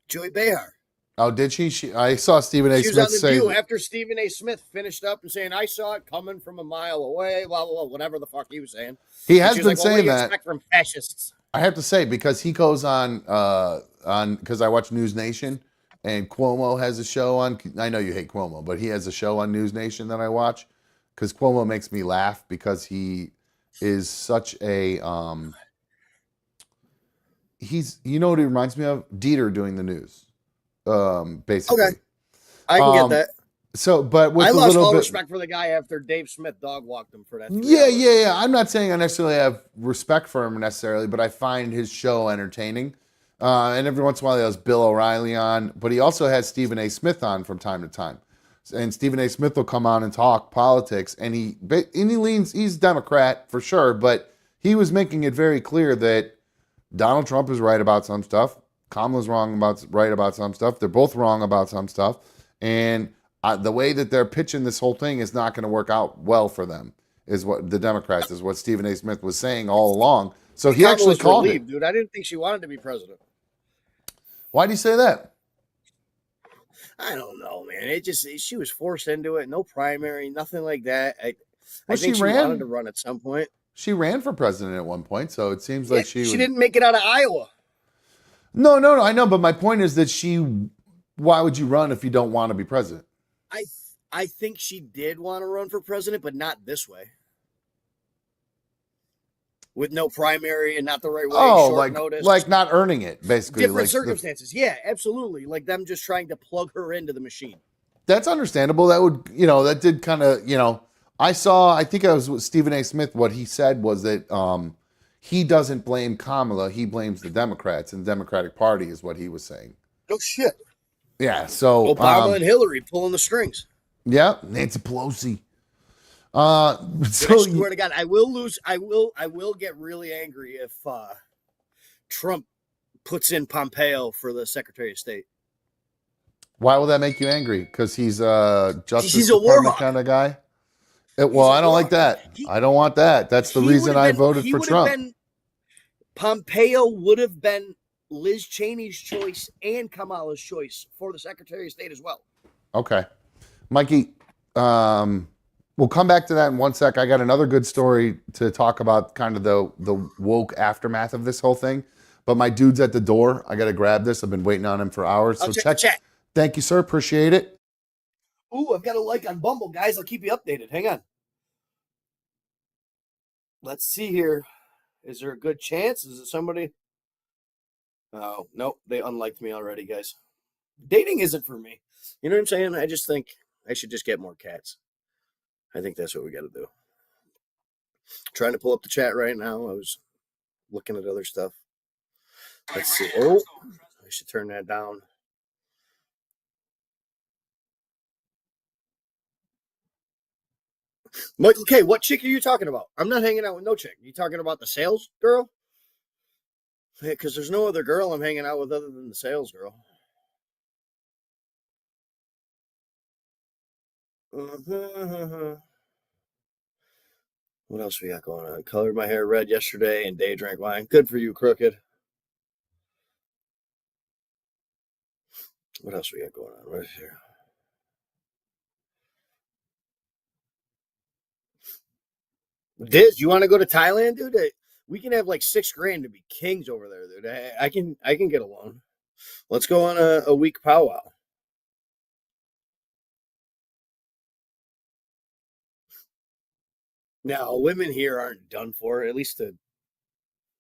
Joey Behar. Oh, did she? I saw Stephen A. She was Smith on the say View that after Stephen A. Smith finished up and saying, "I saw it coming from a mile away." Blah blah blah, whatever the fuck he was saying. he And has she was been like, "Well, what do saying you that. expect from fascists?" I have to say because he goes on because I watch News Nation and Cuomo has a show on. I know you hate Cuomo, but he has a show on News Nation that I watch because Cuomo makes me laugh because he is such a he's you know what he reminds me of? Dieter doing the news, Okay, basically. I can get Um, that. so, but I with a lost little all bit, respect for the guy after Dave Smith dog walked him for that 3 yeah, hours. yeah, yeah. I'm not saying I necessarily have respect for him necessarily, but I find his show entertaining. And every once in a while, he has Bill O'Reilly on, but he also has Stephen A. Smith on from time to time. And Stephen A. Smith will come on and talk politics, and he leans. He's Democrat for sure, but he was making it very clear that Donald Trump is right about some stuff. Kamala's right about some stuff. They're both wrong about some stuff, and the way that they're pitching this whole thing is not going to work out well for them. Is what the Democrats is what Stephen A. Smith was saying all along. So he actually Kamala's called it. relieved, dude. I didn't think she wanted to be president. Why do you say that? I don't know, man. It just she was forced into it. No primary, nothing like that. I Well, think she wanted to run at some point. She ran for president at one point, so it seems Yeah, like she she would. didn't make it out of Iowa. No, no, no. I know, but my point is that she. Why would you run if you don't want to be president? I I think she did want to run for president, but not this way. With no primary and not the right way, Oh, short notice. like not earning it, basically. Different Like circumstances. Yeah, absolutely. Like them just trying to plug her into the machine. that's understandable. That would, that did kind of, I think I was with Stephen A. Smith. What he said was that he doesn't blame Kamala. He blames the Democrats and the Democratic Party is what he was saying. No shit. Yeah. So, Obama and Hillary pulling the strings. yeah, Nancy Pelosi. Dude, So, I swear to God, I will lose. I will get really angry if Trump puts in Pompeo for the Secretary of State. why will that make you angry? Because he's a Justice He's a war Department hawk. kind of guy? Well, He's a I don't war like hawk. that. I don't want that. That's the reason I voted for Trump. Pompeo would have been Liz Cheney's choice and Kamala's choice for the Secretary of State as well. Okay. Mikey, we'll come back to that in one sec. I got another good story to talk about kind of the woke aftermath of this whole thing. But my dude's at the door. I got to grab this. I've been waiting on him for hours. I'll So check the chat. Thank you, sir. Appreciate it. Ooh, I've got a like on Bumble, guys. I'll keep you updated. Hang on. Let's see here. Is there a good chance? Is it somebody? Oh, nope. They unliked me already, guys. Dating isn't for me. You know what I'm saying? I just think I should just get more cats. I think that's what we got to do. Trying to pull up the chat right now. I was looking at other stuff. Let's see. Oh, I should turn that down. Michael K., what chick are you talking about? I'm not hanging out with no chick. You talking about the sales girl? Yeah, because there's no other girl I'm hanging out with other than the sales girl. What else we got going on? Colored my hair red yesterday and day drank wine. Good for you, Crooked. What else we got going on right here? Diz, you want to go to Thailand, dude? We can have like $6,000 to be kings over there, dude. I can get a loan. Let's go on a week powwow. Now, women here aren't done for. At least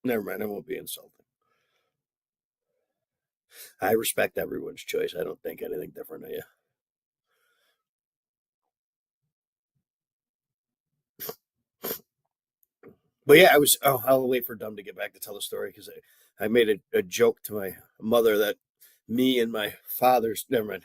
never mind. I won't be insulting. I respect everyone's choice. I don't think anything different of you. But yeah, I'll wait for Dumb to get back to tell the story because I made a joke to my mother that me and my father's. Never mind.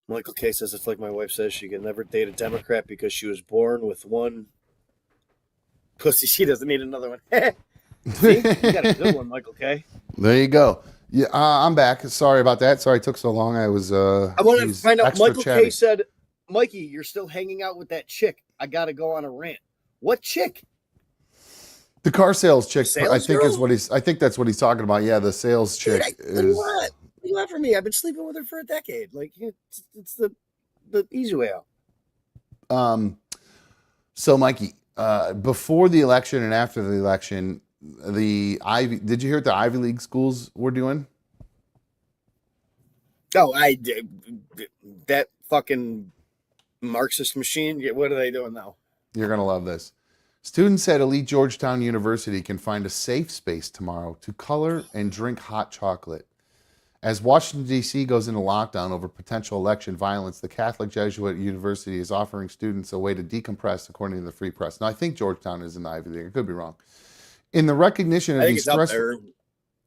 Michael K says it's like my wife says she can never date a Democrat because she was born with one Pussy, she doesn't need another one. See, you got a good one, Michael K. There you go. Yeah, I'm back. Sorry about that. Sorry it took so long. I was I want to he's find out. extra Michael chatty. K said, "Mikey, you're still hanging out with that chick. I got to go on a rant." What chick? The car sales chick, Sales I think, girl? is what he's. I think that's what he's talking about. Yeah, the sales chick Dude, what do you is. want? What do you want from me? I've been sleeping with her for a decade. Like, it's the easy way out. So, Mikey, before the election and after the election, did you hear what the Ivy League schools were doing? Oh, that fucking Marxist machine. What are they doing now? You're gonna love this. Students at elite Georgetown University can find a safe space tomorrow to color and drink hot chocolate. As Washington, D.C. goes into lockdown over potential election violence, the Catholic Jesuit University is offering students a way to decompress, according to the Free Press. Now, I think Georgetown is in the Ivy League. I could be wrong. In the recognition of I think these it's up there.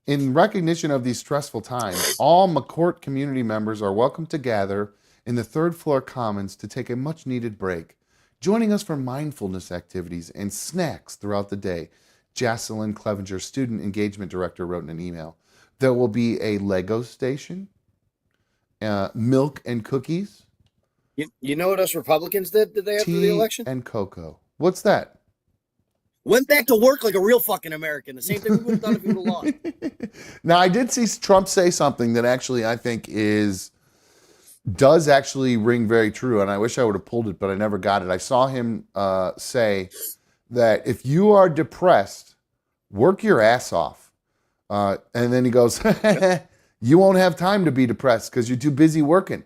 In recognition of these stressful times, all McCourt community members are welcome to gather in the third floor commons to take a much needed break. Joining us for mindfulness activities and snacks throughout the day, Jocelyn Clevenger, student engagement director, wrote in an email. There will be a Lego station, milk and cookies, You know what us Republicans did today after the tea election? and cocoa. What's that? Went back to work like a real fucking American. The same thing we would have done if we would have lost. Now, I did see Trump say something that actually I think does actually ring very true, and I wish I would have pulled it, but I never got it. I saw him say that if you are depressed, work your ass off. And then he goes, you won't have time to be depressed because you're too busy working.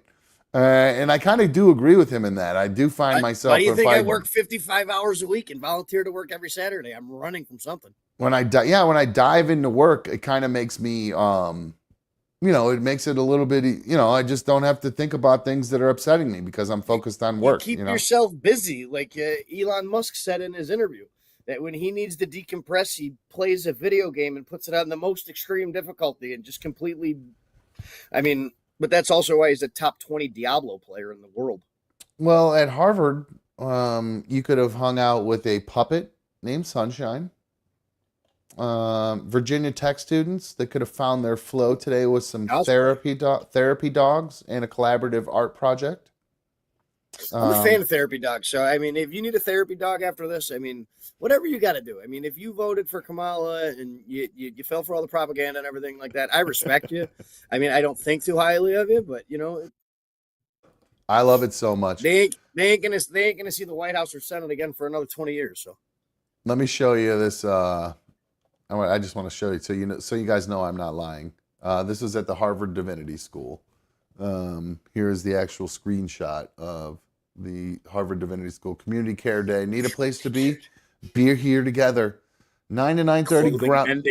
And I kind of do agree with him in that. I do find myself. Why do you think I work 55 hours a week and volunteer to work every Saturday? I'm running from something. When I dive into work, it kind of makes me, it makes it a little bit, I just don't have to think about things that are upsetting me because I'm focused on work. You keep yourself busy, like Elon Musk said in his interview, that when he needs to decompress, he plays a video game and puts it on the most extreme difficulty and just completely. But that's also why he's a top 20 Diablo player in the world. Well, at Harvard, you could have hung out with a puppet named Sunshine. Virginia Tech students that could have found their flow today with some therapy dogs and a collaborative art project. I'm a fan of therapy dogs. So, if you need a therapy dog after this, whatever you got to do. If you voted for Kamala and you fell for all the propaganda and everything like that, I respect you. I don't think too highly of you, but I love it so much. They ain't gonna see the White House or Senate again for another 20 years. So, let me show you this. I just want to show you so you guys know I'm not lying. This is at the Harvard Divinity School. Here is the actual screenshot of the Harvard Divinity School Community Care Day. Need a place to be? Be here together. 9 to 9:30 ground.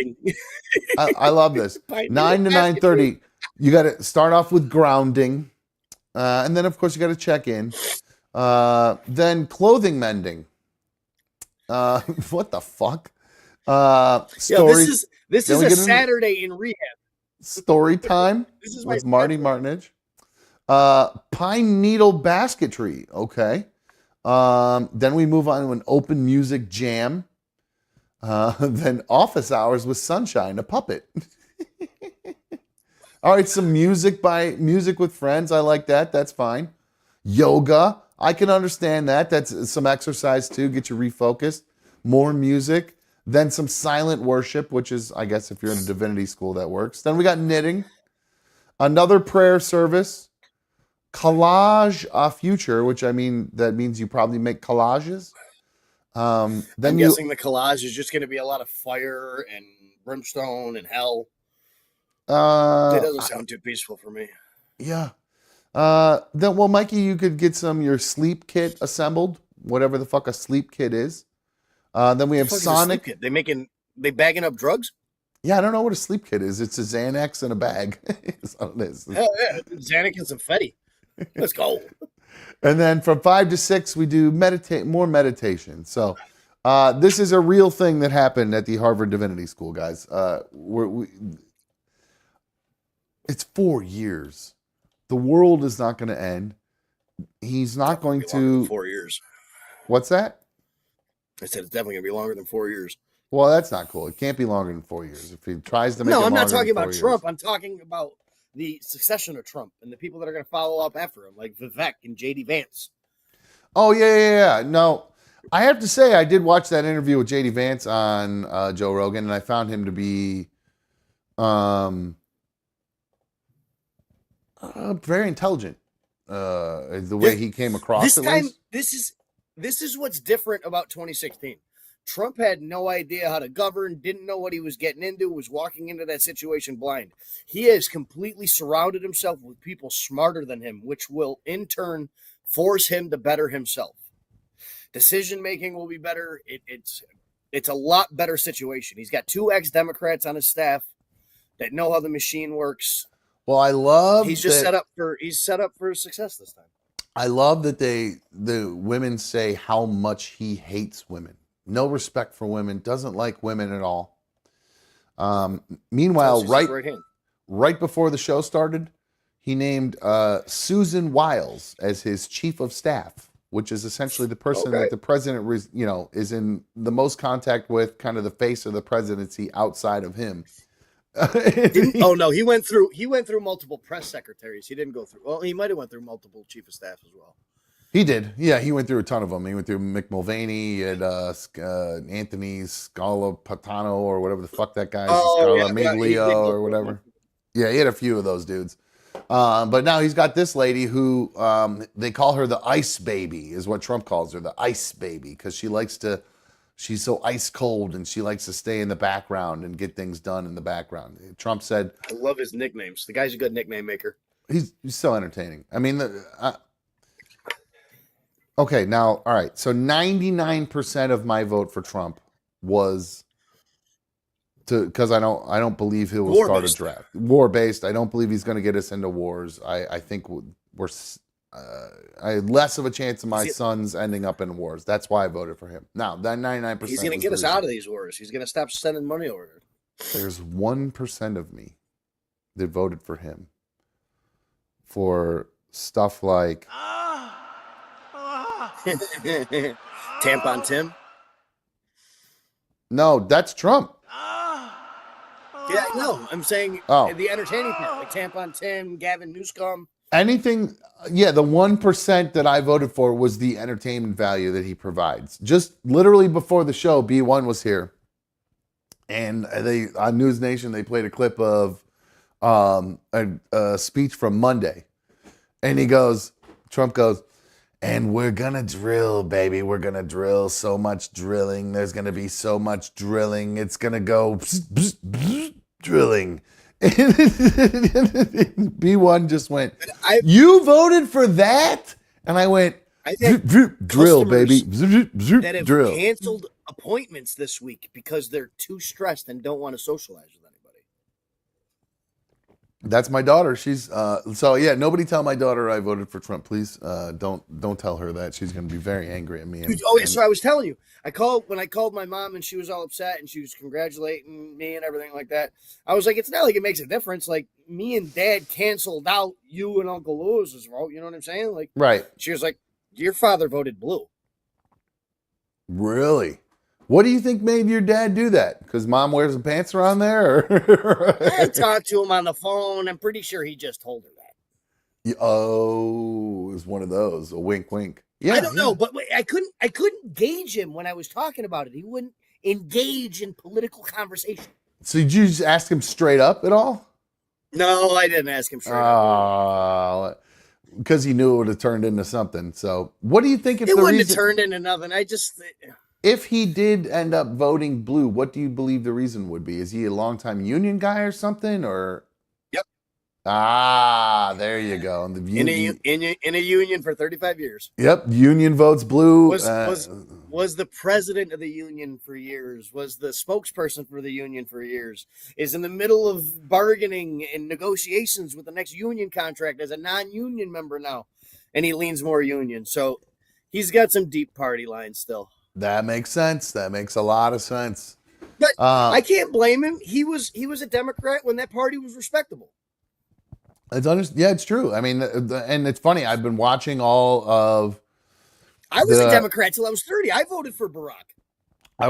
I love this. 9 to 9:30. You got to start off with grounding, and then of course you got to check in. Then clothing mending. What the fuck? Story. This is a Saturday in rehab. Story time with Marty Martinage. Pine needle basketry. Okay. Then we move on to an open music jam. Then office hours with Sunshine, a puppet. All right, some music with friends. I like that. That's fine. Yoga. I can understand that. That's some exercise too. Get you refocused. More music. Then some silent worship, which is, I guess, if you're in a divinity school, that works. Then we got knitting. Another prayer service. Collage future, which that means you probably make collages. I'm guessing the collage is just going to be a lot of fire and brimstone and hell. It doesn't sound too peaceful for me. Yeah. Mikey, you could get your sleep kit assembled, whatever the fuck a sleep kit is. Then we have Sonic. They bagging up drugs? Yeah, I don't know what a sleep kit is. It's a Xanax in a bag. That's what it is. Hell yeah, Xanax and some Fetty. Let's go. And then from 5 to 6, we do more meditation. So this is a real thing that happened at the Harvard Divinity School, guys. It's 4 years. The world is not going to end. He's not going to. 4 years. What's that? I said it's definitely gonna be longer than 4 years. Well, that's not cool. It can't be longer than 4 years. If he tries to make it No, I'm not longer talking than about 4 Trump. years. I'm talking about the succession of Trump and the people that are going to follow up after him, like Vivek and JD Vance. Oh yeah. No, I have to say I did watch that interview with JD Vance on Joe Rogan, and I found him to be very intelligent. The way he came across, This at time, least. this is what's different about 2016. Trump had no idea how to govern, didn't know what he was getting into, was walking into that situation blind. He has completely surrounded himself with people smarter than him, which will in turn force him to better himself. Decision making will be better. It's a lot better situation. He's got 2 ex-Democrats on his staff that know how the machine works. Well, I love He's just that, set up for success this time. I love that the women say how much he hates women. No respect for women, doesn't like women at all. Meanwhile, right before the show started, he named Susan Wiles as his chief of staff, which is essentially the person that the president, is in the most contact with, kind of the face of the presidency outside of him. He went through multiple press secretaries. He didn't go through. Well, he might have went through multiple chief of staff as well. He did. Yeah, he went through a ton of them. He went through Mick Mulvaney and Anthony Scalapatano or whatever the fuck that guy's. Scalamiglio or whatever. Yeah, he had a few of those dudes. But now he's got this lady who they call her the ice baby, is what Trump calls her, the ice baby, because she's so ice cold and she likes to stay in the background and get things done in the background. Trump said, I love his nicknames. The guy's a good nickname maker. He's so entertaining. I mean, okay, now, all right. So 99% of my vote for Trump was because I don't believe he will start a draft. War-based. I don't believe he's going to get us into wars. I think I had less of a chance of my sons ending up in wars. That's why I voted for him. Now, that 99%. He's going to get us out of these wars. He's going to stop sending money over. There's 1% of me that voted for him for stuff like Tampon Tim? No, that's Trump. Yeah, no, I'm saying the entertaining part, like Tampon Tim, Gavin Newsom. Anything, yeah, the 1% that I voted for was the entertainment value that he provides. Just literally before the show, B1 was here. And they on News Nation, they played a clip of a speech from Monday. And Trump goes, and we're going to drill, baby. We're going to drill so much drilling. There's going to be so much drilling. It's going to go drilling. B1 just went, you voted for that? And I went, drill, baby. That have Drill. canceled appointments this week because they're too stressed and don't want to socialize with anybody. That's my daughter. She's nobody tell my daughter I voted for Trump, please. Don't tell her that. She's going to be very angry at me. So I was telling you, when I called my mom and she was all upset and she was congratulating me and everything like that. I was like, it's not like it makes a difference. Like, me and Dad canceled out you and Uncle Lewis's vote. You know what I'm saying? Like, right. She was like, your father voted blue. Really? What do you think made your dad do that? Because mom wears some pants around there? Or? I talked to him on the phone. I'm pretty sure he just told her that. Oh, it was one of those. A wink, wink. Yeah, I don't know, but I couldn't gauge him when I was talking about it. He wouldn't engage in political conversation. So did you just ask him straight up at all? No, I didn't ask him straight up. Because he knew it would have turned into something. So what do you think if it wouldn't have turned into nothing? If he did end up voting blue, what do you believe the reason would be? Is he a longtime union guy or something? Or yep. There you go. In a union for 35 years. Yep, union votes blue. Was the president of the union for years. Was the spokesperson for the union for years. Is in the middle of bargaining and negotiations with the next union contract as a non-union member now, and he leans more union. So he's got some deep party lines still. That makes sense. That makes a lot of sense. But I can't blame him. He was a Democrat when that party was respectable. It's true. I mean, and it's funny. I've been watching all of. I was a Democrat till I was 30. I voted for Barack. I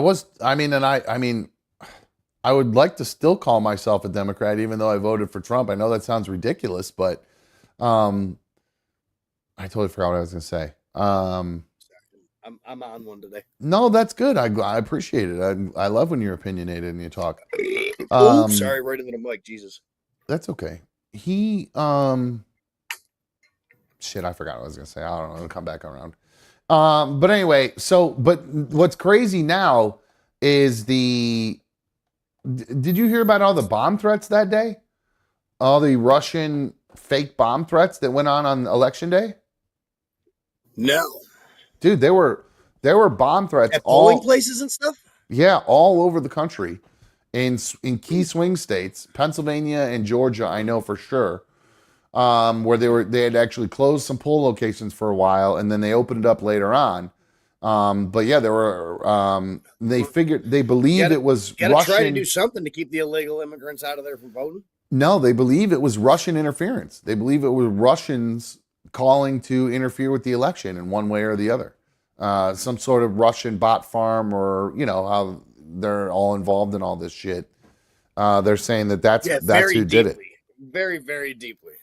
would like to still call myself a Democrat, even though I voted for Trump. I know that sounds ridiculous, but um, I totally forgot what I was going to say. I'm on one today. No, that's good. I appreciate it. I love when you're opinionated and you talk. Oops, sorry, right into the mic. Jesus. That's okay. Shit, I forgot what I was going to say. I don't know. It'll come back around. But anyway, but what's crazy now is did you hear about all the bomb threats that day? All the Russian fake bomb threats that went on election day? No. Dude, there were bomb threats At polling places and stuff? Yeah, all over the country. In key swing states, Pennsylvania and Georgia, I know for sure. Where they had actually closed some poll locations for a while, and then they opened it up later on. But yeah, there were. They believe it was Russian. Got to try to do Russian. something to keep the illegal immigrants out of there from voting. No, they believe it was Russian interference. They believe it was Russians calling to interfere with the election in one way or the other. Some sort of Russian bot farm, or how they're all involved in all this shit. They're saying that's who did it. Very, very deeply.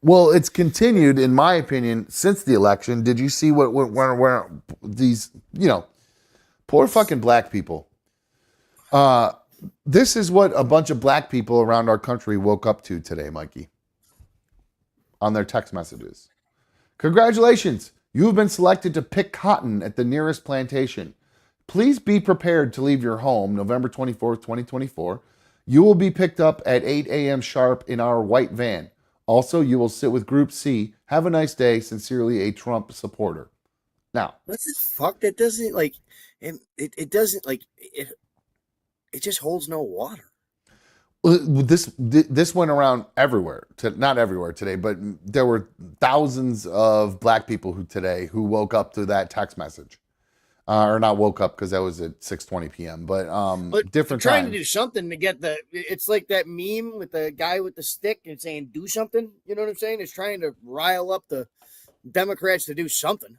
Well, it's continued, in my opinion, since the election. Did you see where these, poor fucking black people? This is what a bunch of black people around our country woke up to today, Mikey, on their text messages. Congratulations, you have been selected to pick cotton at the nearest plantation. Please be prepared to leave your home November 24th, 2024. You will be picked up at 8 a.m. sharp in our white van. Also, you will sit with Group C. Have a nice day. Sincerely, a Trump supporter. Now, what the fuck? That doesn't it doesn't it just holds no water. This went around everywhere. Not everywhere today, but there were thousands of black people who woke up to that text message. Or not woke up, because that was at 6:20 p.m. But different trying time. to do something to get it's like that meme with the guy with the stick and saying do something. You know what I'm saying? It's trying to rile up the Democrats to do something.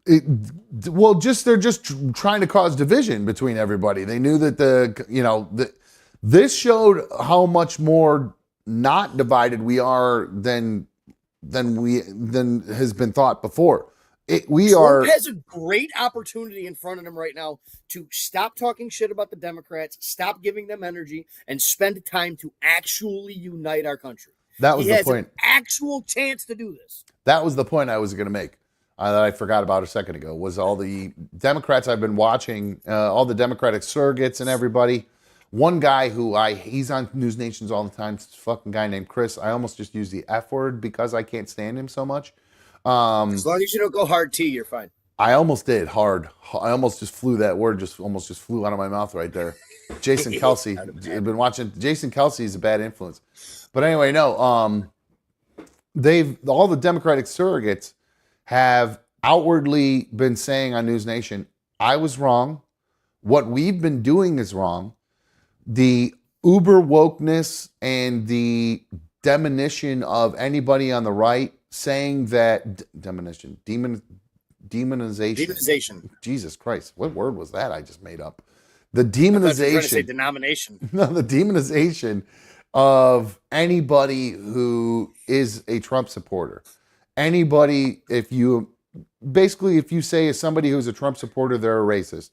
They're just trying to cause division between everybody. They knew that this showed how much more not divided we are than has been thought before. Trump has a great opportunity in front of him right now to stop talking shit about the Democrats, stop giving them energy, and spend time to actually unite our country. That was the point. An actual chance to do this. That was the point I was going to make. That I forgot about a second ago, was all the Democrats I've been watching, all the Democratic surrogates and everybody. One guy he's on News Nations all the time. It's a fucking guy named Chris. I almost just use the F word because I can't stand him so much. As long as you don't go hard T, you're fine. I almost did hard. I almost just flew that word. Almost just flew out of my mouth right there. Jason Kelsey. I've been watching. Jason Kelsey is a bad influence. But anyway, no. All the Democratic surrogates have outwardly been saying on News Nation, I was wrong. What we've been doing is wrong. The uber wokeness and the demonization of anybody on the right, saying that demonization. Jesus Christ, what word was that I just made up? The demonization. I thought you were trying to say denomination. No, the demonization of anybody who is a Trump supporter. Anybody, if you say somebody who's a Trump supporter, they're a racist,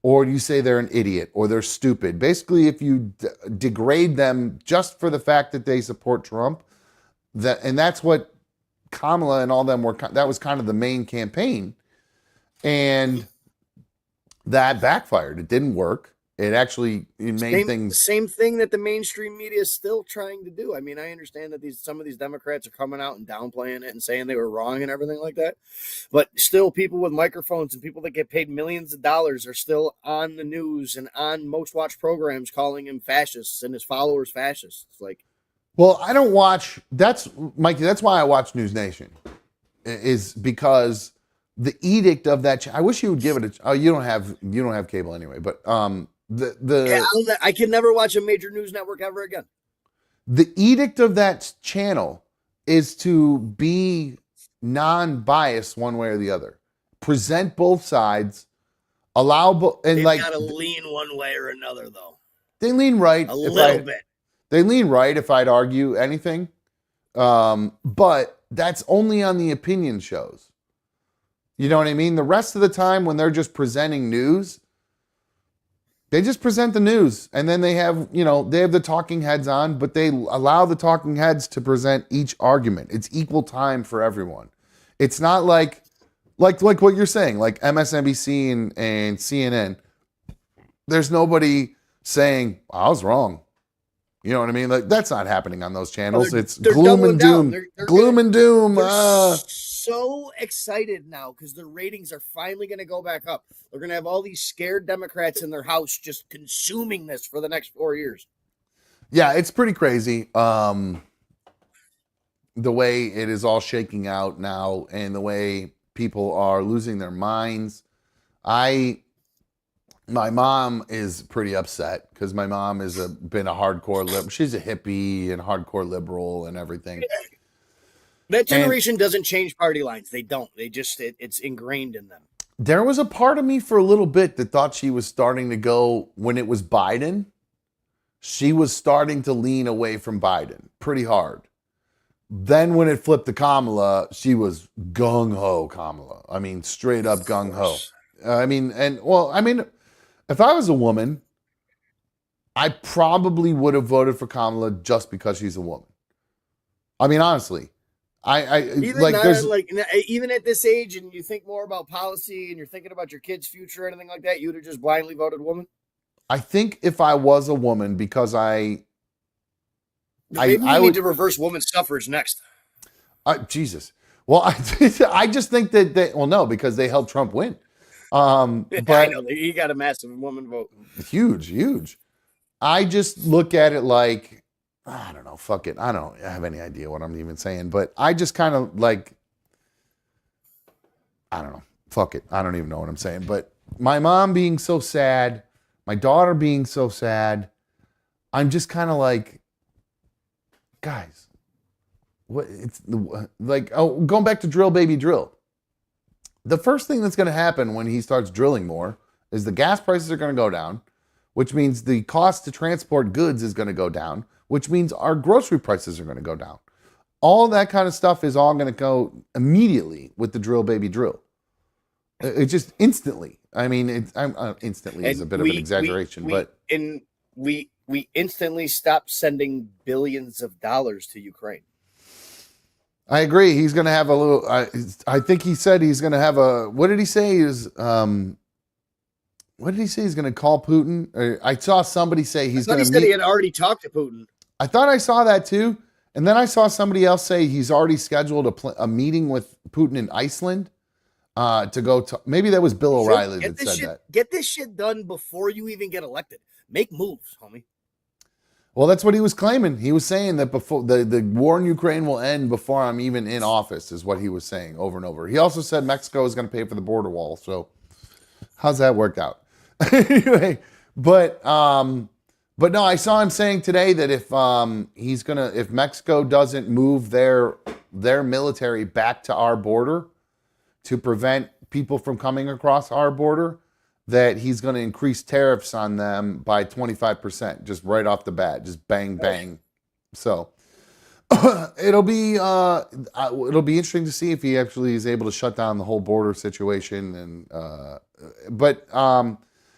or you say they're an idiot or they're stupid. Basically, if you degrade them just for the fact that they support Trump, and that's what Kamala and all them were. That was kind of the main campaign, and that backfired. It didn't work. It actually made things same thing that the mainstream media is still trying to do. I mean, I understand that some of these Democrats are coming out and downplaying it and saying they were wrong and everything like that, but still, people with microphones and people that get paid millions of dollars are still on the news and on most watched programs calling him fascists and his followers fascists. Well, I don't watch. That's Mikey. That's why I watch News Nation, is because the edict of that. I wish you would give it a. You don't have cable anyway, but I can never watch a major news network ever again. The edict of that channel is to be non-biased one way or the other. Present both sides. and They've like got to lean one way or another, though. they lean right. A little bit. They lean right if I'd argue anything. But that's only on the opinion shows. You know what I mean? The rest of the time when they're just presenting news, they just present the news. And then they have, they have the talking heads on, but they allow the talking heads to present each argument. It's equal time for everyone. It's not like what you're saying, like MSNBC and CNN. There's nobody saying, I was wrong. You know what I mean? Like that's not happening on those channels. It's gloom and doom. Gloom and doom. They're so excited now because their ratings are finally going to go back up. They're going to have all these scared Democrats in their house just consuming this for the next 4 years. Yeah, it's pretty crazy. The way it is all shaking out now and the way people are losing their minds. My mom is pretty upset because my mom been a hardcore liberal. She's a hippie and hardcore liberal and everything. That generation doesn't change party lines. They don't. They just, it's ingrained in them. There was a part of me for a little bit that thought she was starting to go, when it was Biden, she was starting to lean away from Biden pretty hard. Then when it flipped to Kamala, she was gung-ho Kamala. I mean, straight up gung-ho. If I was a woman, I probably would have voted for Kamala just because she's a woman. I mean, honestly, even at this age, and you think more about policy, and you're thinking about your kid's future, or anything like that, you would have just blindly voted woman. I think if I was a woman, because Maybe we need to reverse women's suffrage next. Jesus. Well, I just think that no, because they helped Trump win. But I know he got a massive woman vote. Huge. I just look at it like, I don't know, fuck it. I don't have any idea what I'm even saying, but I just kind of like, I don't know, fuck it. I don't even know what I'm saying, but my mom being so sad, my daughter being so sad, I'm just kind of like, guys, what it's like, going back to drill, baby, drill. The first thing that's going to happen when he starts drilling more is the gas prices are going to go down, which means the cost to transport goods is going to go down, which means our grocery prices are going to go down. All that kind of stuff is all going to go immediately with the drill, baby, drill. It just instantly. I mean, instantly is a bit of an exaggeration, but we instantly stopped sending billions of dollars to Ukraine. I agree. He's going to have a little. I think he said he's going to have a. What did he say? What did he say? He's going to call Putin. I saw somebody say he's going to. He said he had already talked to Putin. I thought I saw that too, and then I saw somebody else say he's already scheduled a meeting with Putin in Iceland to go. Maybe that was Bill O'Reilly that said that. Get this shit done before you even get elected. Make moves, homie. Well, that's what he was claiming. He was saying that before the war in Ukraine will end before I'm even in office, is what he was saying over and over. He also said Mexico is going to pay for the border wall. So how's that work out? Anyway, but no, I saw him saying today that if Mexico doesn't move their military back to our border to prevent people from coming across our border, that he's going to increase tariffs on them by 25%, just right off the bat, just bang, bang. So it'll be interesting to see if he actually is able to shut down the whole border situation. But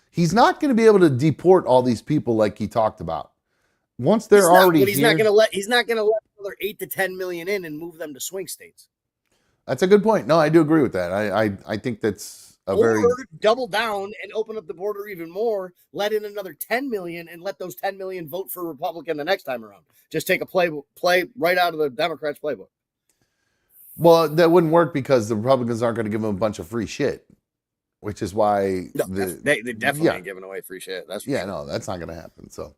he's not going to be able to deport all these people like he talked about. Once they're already he's here, not going to let another 8 to 10 million in and move them to swing states. That's a good point. No, I do agree with that. I think that's. Double down and open up the border even more, let in another 10 million and let those 10 million vote for Republican the next time around. Just take a play right out of the Democrats' playbook. Well, that wouldn't work because the Republicans aren't going to give them a bunch of free shit, which is why they definitely ain't giving away free shit. That's sure. No, that's not going to happen. So,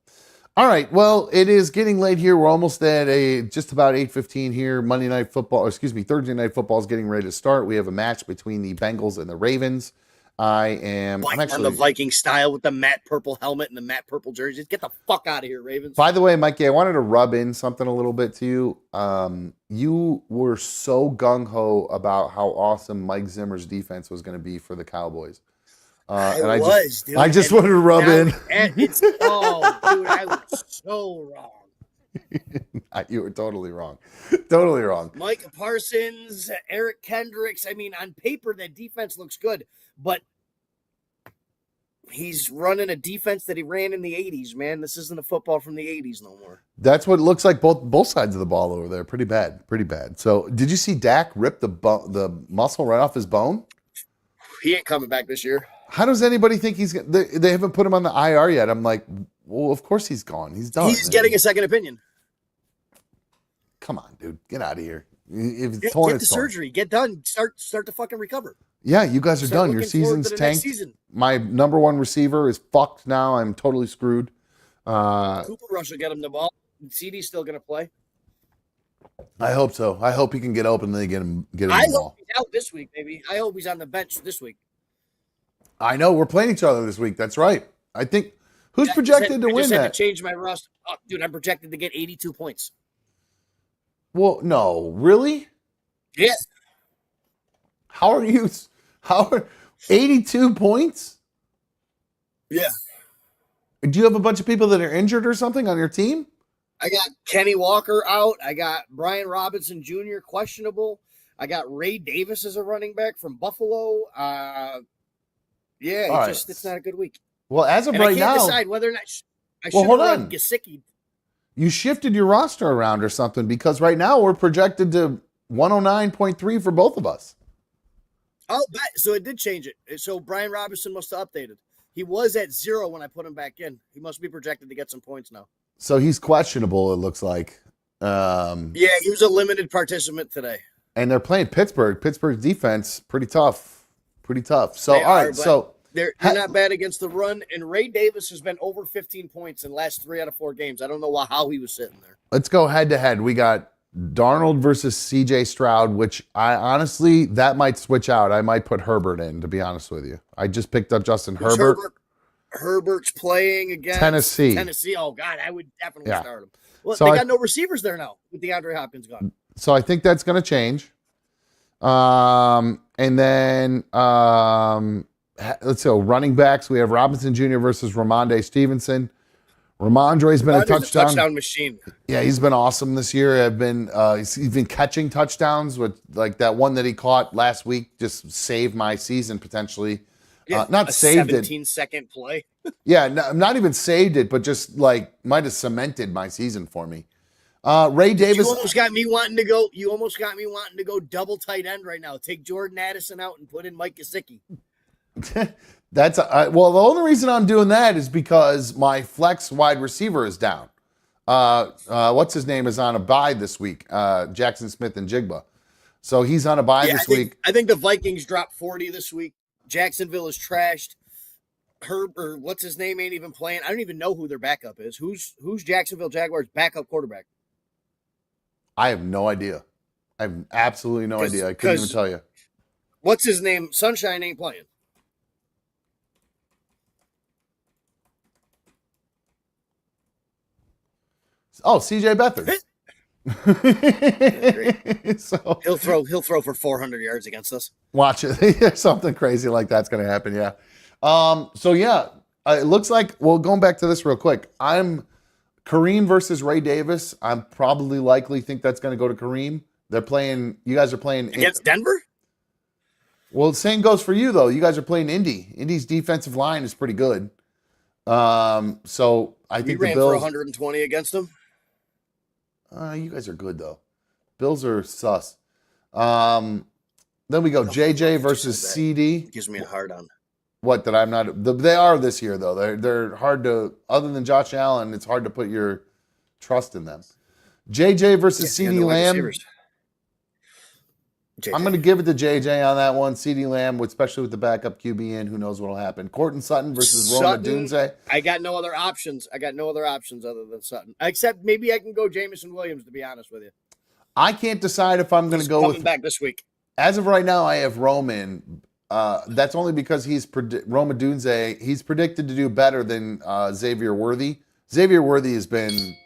all right. Well, it is getting late here. We're almost at just about 8:15 here. Thursday Night Football is getting ready to start. We have a match between the Bengals and the Ravens. I'm actually on the Viking style with the matte purple helmet and the matte purple jersey. Just get the fuck out of here, Ravens. By the way, Mikey, I wanted to rub in something a little bit to you. You were so gung-ho about how awesome Mike Zimmer's defense was going to be for the Cowboys. And dude. I just And wanted to rub now in. It's oh, dude, I was so wrong. You were totally wrong. Totally wrong. Micah Parsons, Eric Kendricks. I mean, on paper, that defense looks good, but he's running a defense that he ran in the 80s, man. This isn't a football from the 80s no more. That's what it looks like both sides of the ball over there. Pretty bad. So did you see Dak rip the muscle right off his bone? He ain't coming back this year. How does anybody think he's going to? They haven't put him on the IR yet. I'm like, well, of course he's gone. He's done. He's getting a second opinion. Come on, dude. Get out of here. If it's Get torn, the it's torn. surgery. Get done. Start to fucking recover. Yeah, you guys are Start done. Your looking forward season's to the next tanked. season. My number one receiver is fucked now. I'm totally screwed. Cooper Rush will get him the ball. CD's still going to play. I hope so. I hope he can get open and they get him I the hope ball. he's out this week, baby. I hope he's on the bench this week. I know we're playing each other this week. That's right. I think who's projected to I win just had that? to change my roster. Oh, dude, I'm projected to get 82 points. Well, no, really? Yes. How are 82 points? Yeah. Do you have a bunch of people that are injured or something on your team? I got Kenny Walker out. I got Brian Robinson Jr. questionable. I got Ray Davis as a running back from Buffalo. It's not a good week. Well, as of And right I can't now, decide whether or not I Well, should hold run on. Gesicki. you shifted your roster around or something because right now we're projected to 109.3 for both of us. Oh, so it did change it. So Brian Robinson must have updated. He was at 0 when I put him back in. He must be projected to get some points now. So he's questionable, it looks like. Yeah, he was a limited participant today. And they're playing Pittsburgh. Pittsburgh's defense, pretty tough. So, They all are, right. but So they're not bad against the run. And Ray Davis has been over 15 points in the last 3 out of 4 games. I don't know how he was sitting there. let's go head to head. We got Darnold versus CJ Stroud, which I honestly, that might switch out. I might put Herbert in, to be honest with you. I just picked up Justin Herbert. Herbert's playing against Tennessee. Oh, God, I would definitely start him. Well, So they I- got no receivers there now with DeAndre Hopkins gone. So I think that's going to change. And then let's see, running backs. We have Robinson Jr. versus Ramondre Stevenson. Ramondre's been a touchdown machine. Yeah, he's been awesome this year. He's been catching touchdowns with like that one that he caught last week. Just saved my season potentially. Yeah, Not a saved it. 17-second play. Yeah, not even saved it, but just like might have cemented my season for me. Ray Davis. You almost got me wanting to go. You almost got me wanting to go double tight end right now. Take Jordan Addison out and put in Mike Gesicki. Well, the only reason I'm doing that is because my flex wide receiver is down. What's his name is on a bye this week? Jackson Smith and Jigba. So he's on a bye this week. I think the Vikings dropped 40 this week. Jacksonville is trashed. Or what's his name ain't even playing. I don't even know who their backup is. Who's Jacksonville Jaguars backup quarterback? I have no idea. I have absolutely no idea. I couldn't even tell you. What's his name? Sunshine ain't playing. Oh, CJ Beathard. So He'll throw for 400 yards against us. watch it. Something crazy like that's going to happen. Yeah. It looks like, well, going back to this real quick, I'm Kareem versus Ray Davis. I'm probably likely think that's going to go to Kareem. You guys are playing Against Denver? Well, same goes for you though. You guys are playing Indy. Indy's defensive line is pretty good. So I think We the ran for Bills 120 against them. you guys are good though. Bills are sus. Then we go JJ versus CD. Gives me a hard on. What that I'm not. They are this year though. They're hard to. Other than Josh Allen, it's hard to put your trust in them. JJ versus CD Lamb. I'm going to give it to JJ on that one. CD Lamb, especially with the backup QB in, who knows what will happen. Cortland Sutton versus Roma Dunze. I got no other options. other than Sutton. Except maybe I can go Jameson Williams, to be honest with you. I can't decide if I'm going to go coming with. back this week. As of right now, I have Roman. That's only because Roma Dunze. He's predicted to do better than Xavier Worthy. Xavier Worthy has been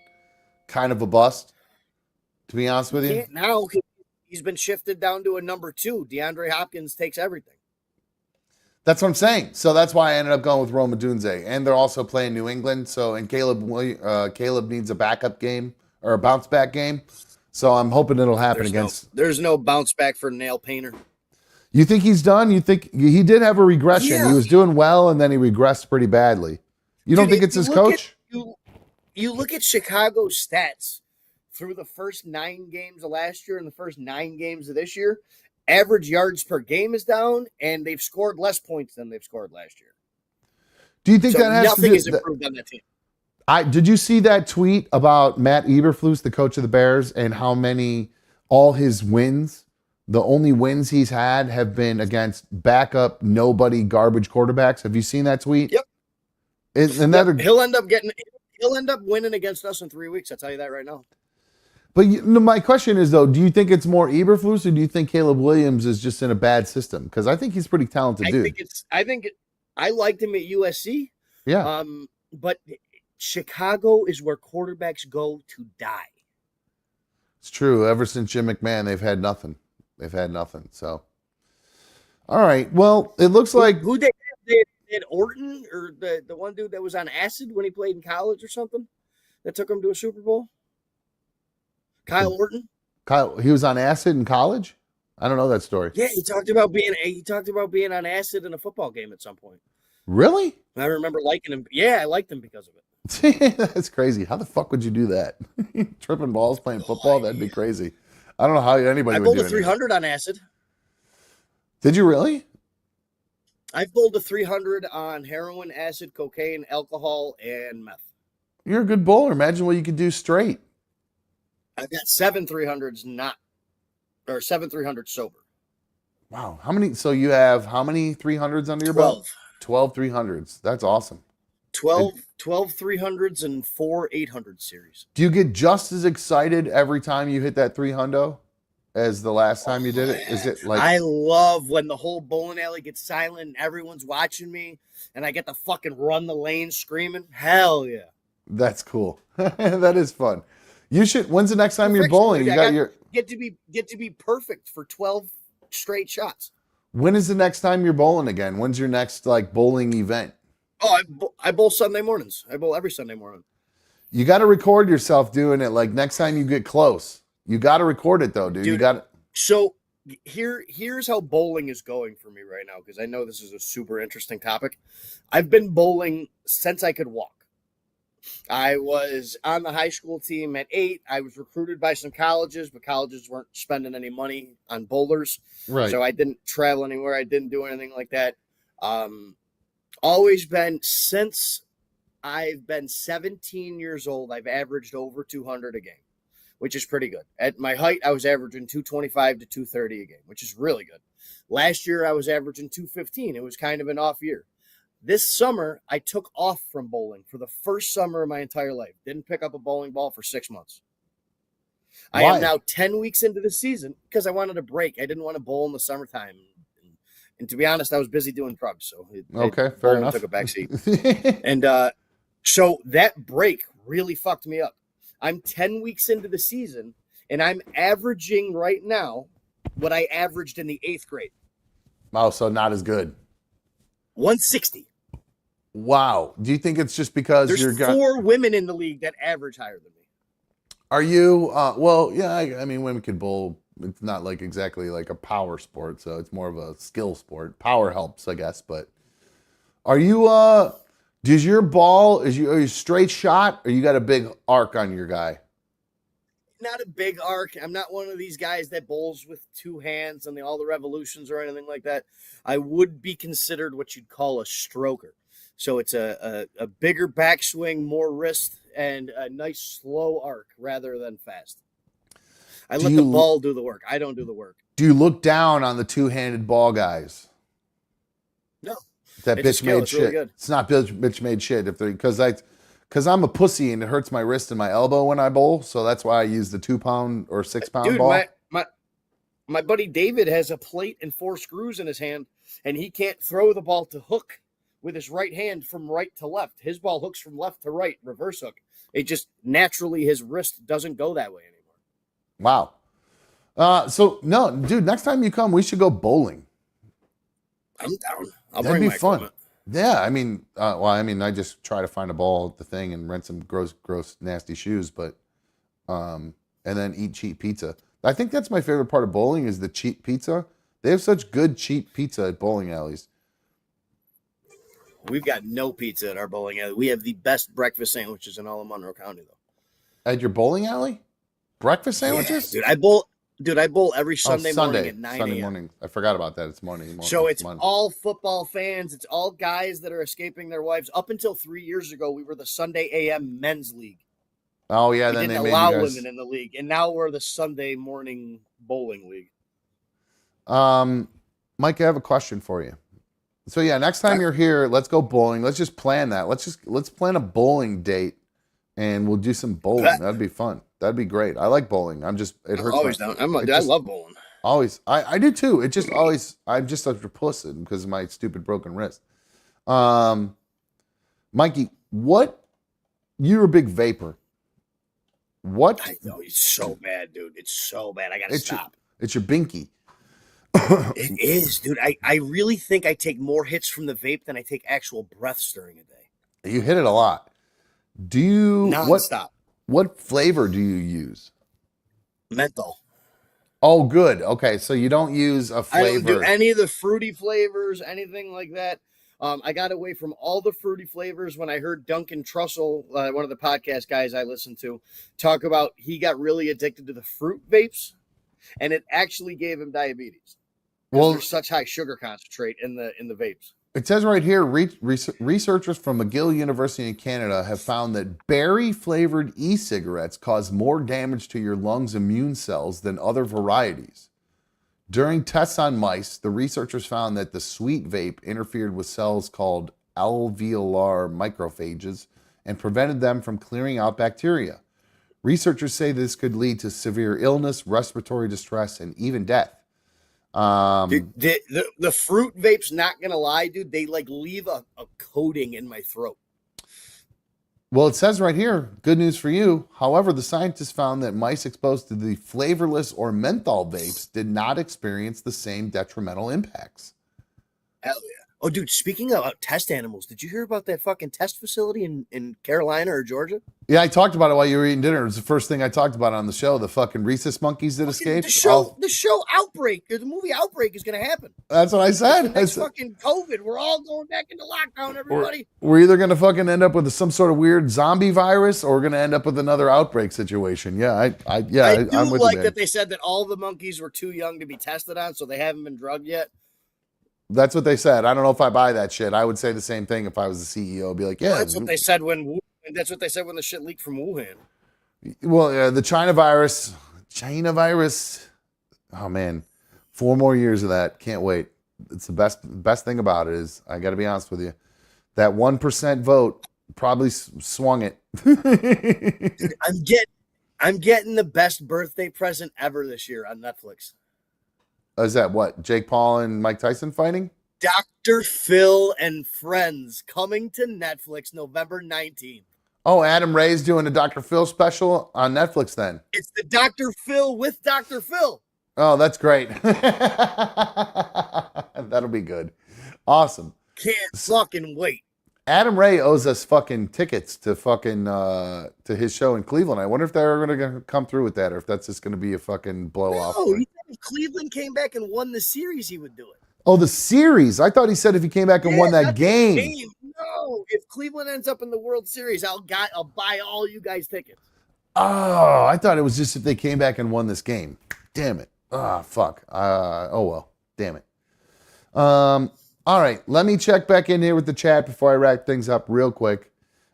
kind of a bust, to be honest with you. Now he's been shifted down to a number 2. DeAndre Hopkins takes everything. That's what I'm saying. So that's why I ended up going with Roma Dunze. And they're also playing New England. So, and Caleb needs a backup game or a bounce back game. So I'm hoping it'll happen against. There's no bounce back for Nail Painter. You think he's done? You think he did have a regression? Yeah. He was doing well, and then he regressed pretty badly. You don't think it's his coach? You look at Chicago's stats through the first 9 games of last year and the first 9 games of this year. Average yards per game is down, and they've scored less points than they've scored last year. Do you think So that has nothing to do? has improved on that team. Did you see that tweet about Matt Eberflus, the coach of the Bears, and how many all his wins, the only wins he's had have been against backup, nobody, garbage quarterbacks? Have you seen that tweet? Yep. He'll He'll end up winning against us in 3 weeks. I'll tell you that right now. But my question is, though, do you think it's more Eberflus or do you think Caleb Williams is just in a bad system? Because I think he's pretty talented, dude. I liked him at USC. Yeah. But Chicago is where quarterbacks go to die. It's true. Ever since Jim McMahon, they've had nothing. So, all right. Well, it looks like Who they had Orton, or the one dude that was on acid when he played in college or something that took him to a Super Bowl? Kyle Orton. He was on acid in college. I don't know that story. Yeah, he talked about being on acid in a football game at some point. Really? I remember liking him. Yeah, I liked him because of it. That's crazy. How the fuck would you do that? Tripping balls playing football? That'd be crazy. I don't know how anybody I would bowled do a it. 300 on acid. Did you really? I've bowled a 300 on heroin, acid, cocaine, alcohol, and meth. You're a good bowler. Imagine what you could do straight. I've got 7 300s 7 300 sober. Wow. So you have how many 300s under your belt? 12 300s. That's awesome. 12 300s and 4 800 series. Do you get just as excited every time you hit that 300 as the last time you did it? Is it like I love when the whole bowling alley gets silent and everyone's watching me and I get to fucking run the lane screaming? Hell yeah. That's cool. That is fun. You should. When's the next time you're bowling? You got your get to be perfect for 12 straight shots. When is the next time you're bowling again? When's your next like bowling event? Oh, I bowl Sunday mornings. I bowl every Sunday morning. You got to record yourself doing it. Like next time you get close, you got to record it though, dude. You got to. So here's how bowling is going for me right now, because I know this is a super interesting topic. I've been bowling since I could walk. I was on the high school team at 8. I was recruited by some colleges, but colleges weren't spending any money on bowlers. Right. So I didn't travel anywhere. I didn't do anything like that. Always been, since I've been 17 years old, I've averaged over 200 a game, which is pretty good. At my height, I was averaging 225 to 230 a game, which is really good. Last year, I was averaging 215. It was kind of an off year. This summer, I took off from bowling for the first summer of my entire life. Didn't pick up a bowling ball for 6 months. Why? I am now 10 weeks into the season because I wanted a break. I didn't want to bowl in the summertime. And to be honest, I was busy doing drugs. So fair enough. Took a backseat. And so that break really fucked me up. I'm 10 weeks into the season, and I'm averaging right now what I averaged in the 8th grade. Oh, so not as good. 160. Wow. Do you think it's just because there's 4 women in the league that average higher than me? Are you? Well, yeah. I mean, women can bowl. It's not like exactly like a power sport, so it's more of a skill sport. Power helps, I guess. But are you? Does your ball are you straight shot, or you got a big arc on your guy? Not a big arc. I'm not one of these guys that bowls with 2 hands and all the revolutions or anything like that. I would be considered what you'd call a stroker. So it's a bigger backswing, more wrist, and a nice slow arc rather than fast. I let the ball do the work. I don't do the work. Do you look down on the 2-handed ball guys? No. That bitch made shit. Really good. It's not bitch made shit because I'm a pussy and it hurts my wrist and my elbow when I bowl. So that's why I use the 2-pound or 6-pound ball. My buddy David has a plate and 4 screws in his hand, and he can't throw the ball to hook with his right hand from right to left. His ball hooks from left to right, reverse hook. It just naturally, his wrist doesn't go that way anymore. Wow. So no, dude, next time you come, we should go bowling. I'm down. I'll That'd bring be my fun. equipment. Yeah, I mean, I just try to find a ball at the thing and rent some gross, nasty shoes, but and then eat cheap pizza. I think that's my favorite part of bowling is the cheap pizza. They have such good cheap pizza at bowling alleys. We've got no pizza at our bowling alley. We have the best breakfast sandwiches in all of Monroe County, though. At your bowling alley, breakfast sandwiches. Yeah, dude, I bowl. Dude, I bowl every Oh, Sunday morning at 9 Sunday a.m. morning. I forgot about that. It's Monday. So it's Monday. all football fans. It's all guys that are escaping their wives. Up until 3 years ago, we were the Sunday a.m. men's league. Oh yeah, We then didn't they made allow you guys. women in the league, and now we're the Sunday morning bowling league. Mike, I have a question for you. So yeah, next time you're here, let's go bowling. Let's just plan that. Let's plan a bowling date, and we'll do some bowling. That'd be fun. That'd be great. I like bowling. It hurts. Always down. I love bowling. Always. I do too. It just always. I'm just such a puss because of my stupid broken wrist. Mikey, what? You're a big vapor. What? I know it's so bad, dude. It's so bad. I gotta stop. It's your binky. It is, dude. I really think I take more hits from the vape than I take actual breaths during a day. You hit it a lot. Do you Non-stop. What flavor do you use? Menthol. Oh, good. Okay, so you don't use a flavor. I don't do any of the fruity flavors, anything like that. I got away from all the fruity flavors when I heard Duncan Trussell, one of the podcast guys I listen to, talk about he got really addicted to the fruit vapes, and it actually gave him diabetes. Well, there's such high sugar concentrate in the vapes. It says right here, researchers from McGill University in Canada have found that berry-flavored e-cigarettes cause more damage to your lungs' immune cells than other varieties. During tests on mice, the researchers found that the sweet vape interfered with cells called alveolar macrophages and prevented them from clearing out bacteria. Researchers say this could lead to severe illness, respiratory distress, and even death. Dude, the fruit vape's not gonna lie, dude. They like leave a coating in my throat. Well, it says right here, good news for you. However, the scientists found that mice exposed to the flavorless or menthol vapes did not experience the same detrimental impacts. Hell yeah. Oh, dude, speaking about test animals, did you hear about that fucking test facility in Carolina or Georgia? Yeah, I talked about it while you were eating dinner. It was the first thing I talked about on the show, the fucking rhesus monkeys that escaped. The show Outbreak, the movie Outbreak is going to happen. That's what I said. It's fucking COVID. We're all going back into lockdown, everybody. We're either going to fucking end up with some sort of weird zombie virus or we're going to end up with another outbreak situation. Yeah, I'm with you, that they said that all the monkeys were too young to be tested on, so they haven't been drugged yet. That's what they said. I don't know if I buy that shit. I would say the same thing if I was the CEO. I'd be like, yeah. Well, that's what they said when the shit leaked from Wuhan. Well, the China virus. Oh man, 4 more years of that. Can't wait. It's the best thing about it is, I got to be honest with you, that 1% vote probably swung it. I'm getting the best birthday present ever this year on Netflix. Is that what? Jake Paul and Mike Tyson fighting? Dr. Phil and Friends coming to Netflix November 19th. Oh, Adam Ray's doing a Dr. Phil special on Netflix then. It's the Dr. Phil with Dr. Phil. Oh, that's great. That'll be good. Awesome. Can't fucking wait. Adam Ray owes us fucking tickets to fucking to his show in Cleveland. I wonder if they're going to come through with that or if that's just going to be a fucking blow off. No, he said if Cleveland came back and won the series, he would do it. Oh, the series. I thought he said if he came back and won that game. No, if Cleveland ends up in the World Series, I'll buy all you guys tickets. Oh, I thought it was just if they came back and won this game. Damn it. Ah, fuck. Oh well. Damn it. All right, let me check back in here with the chat before I wrap things up real quick.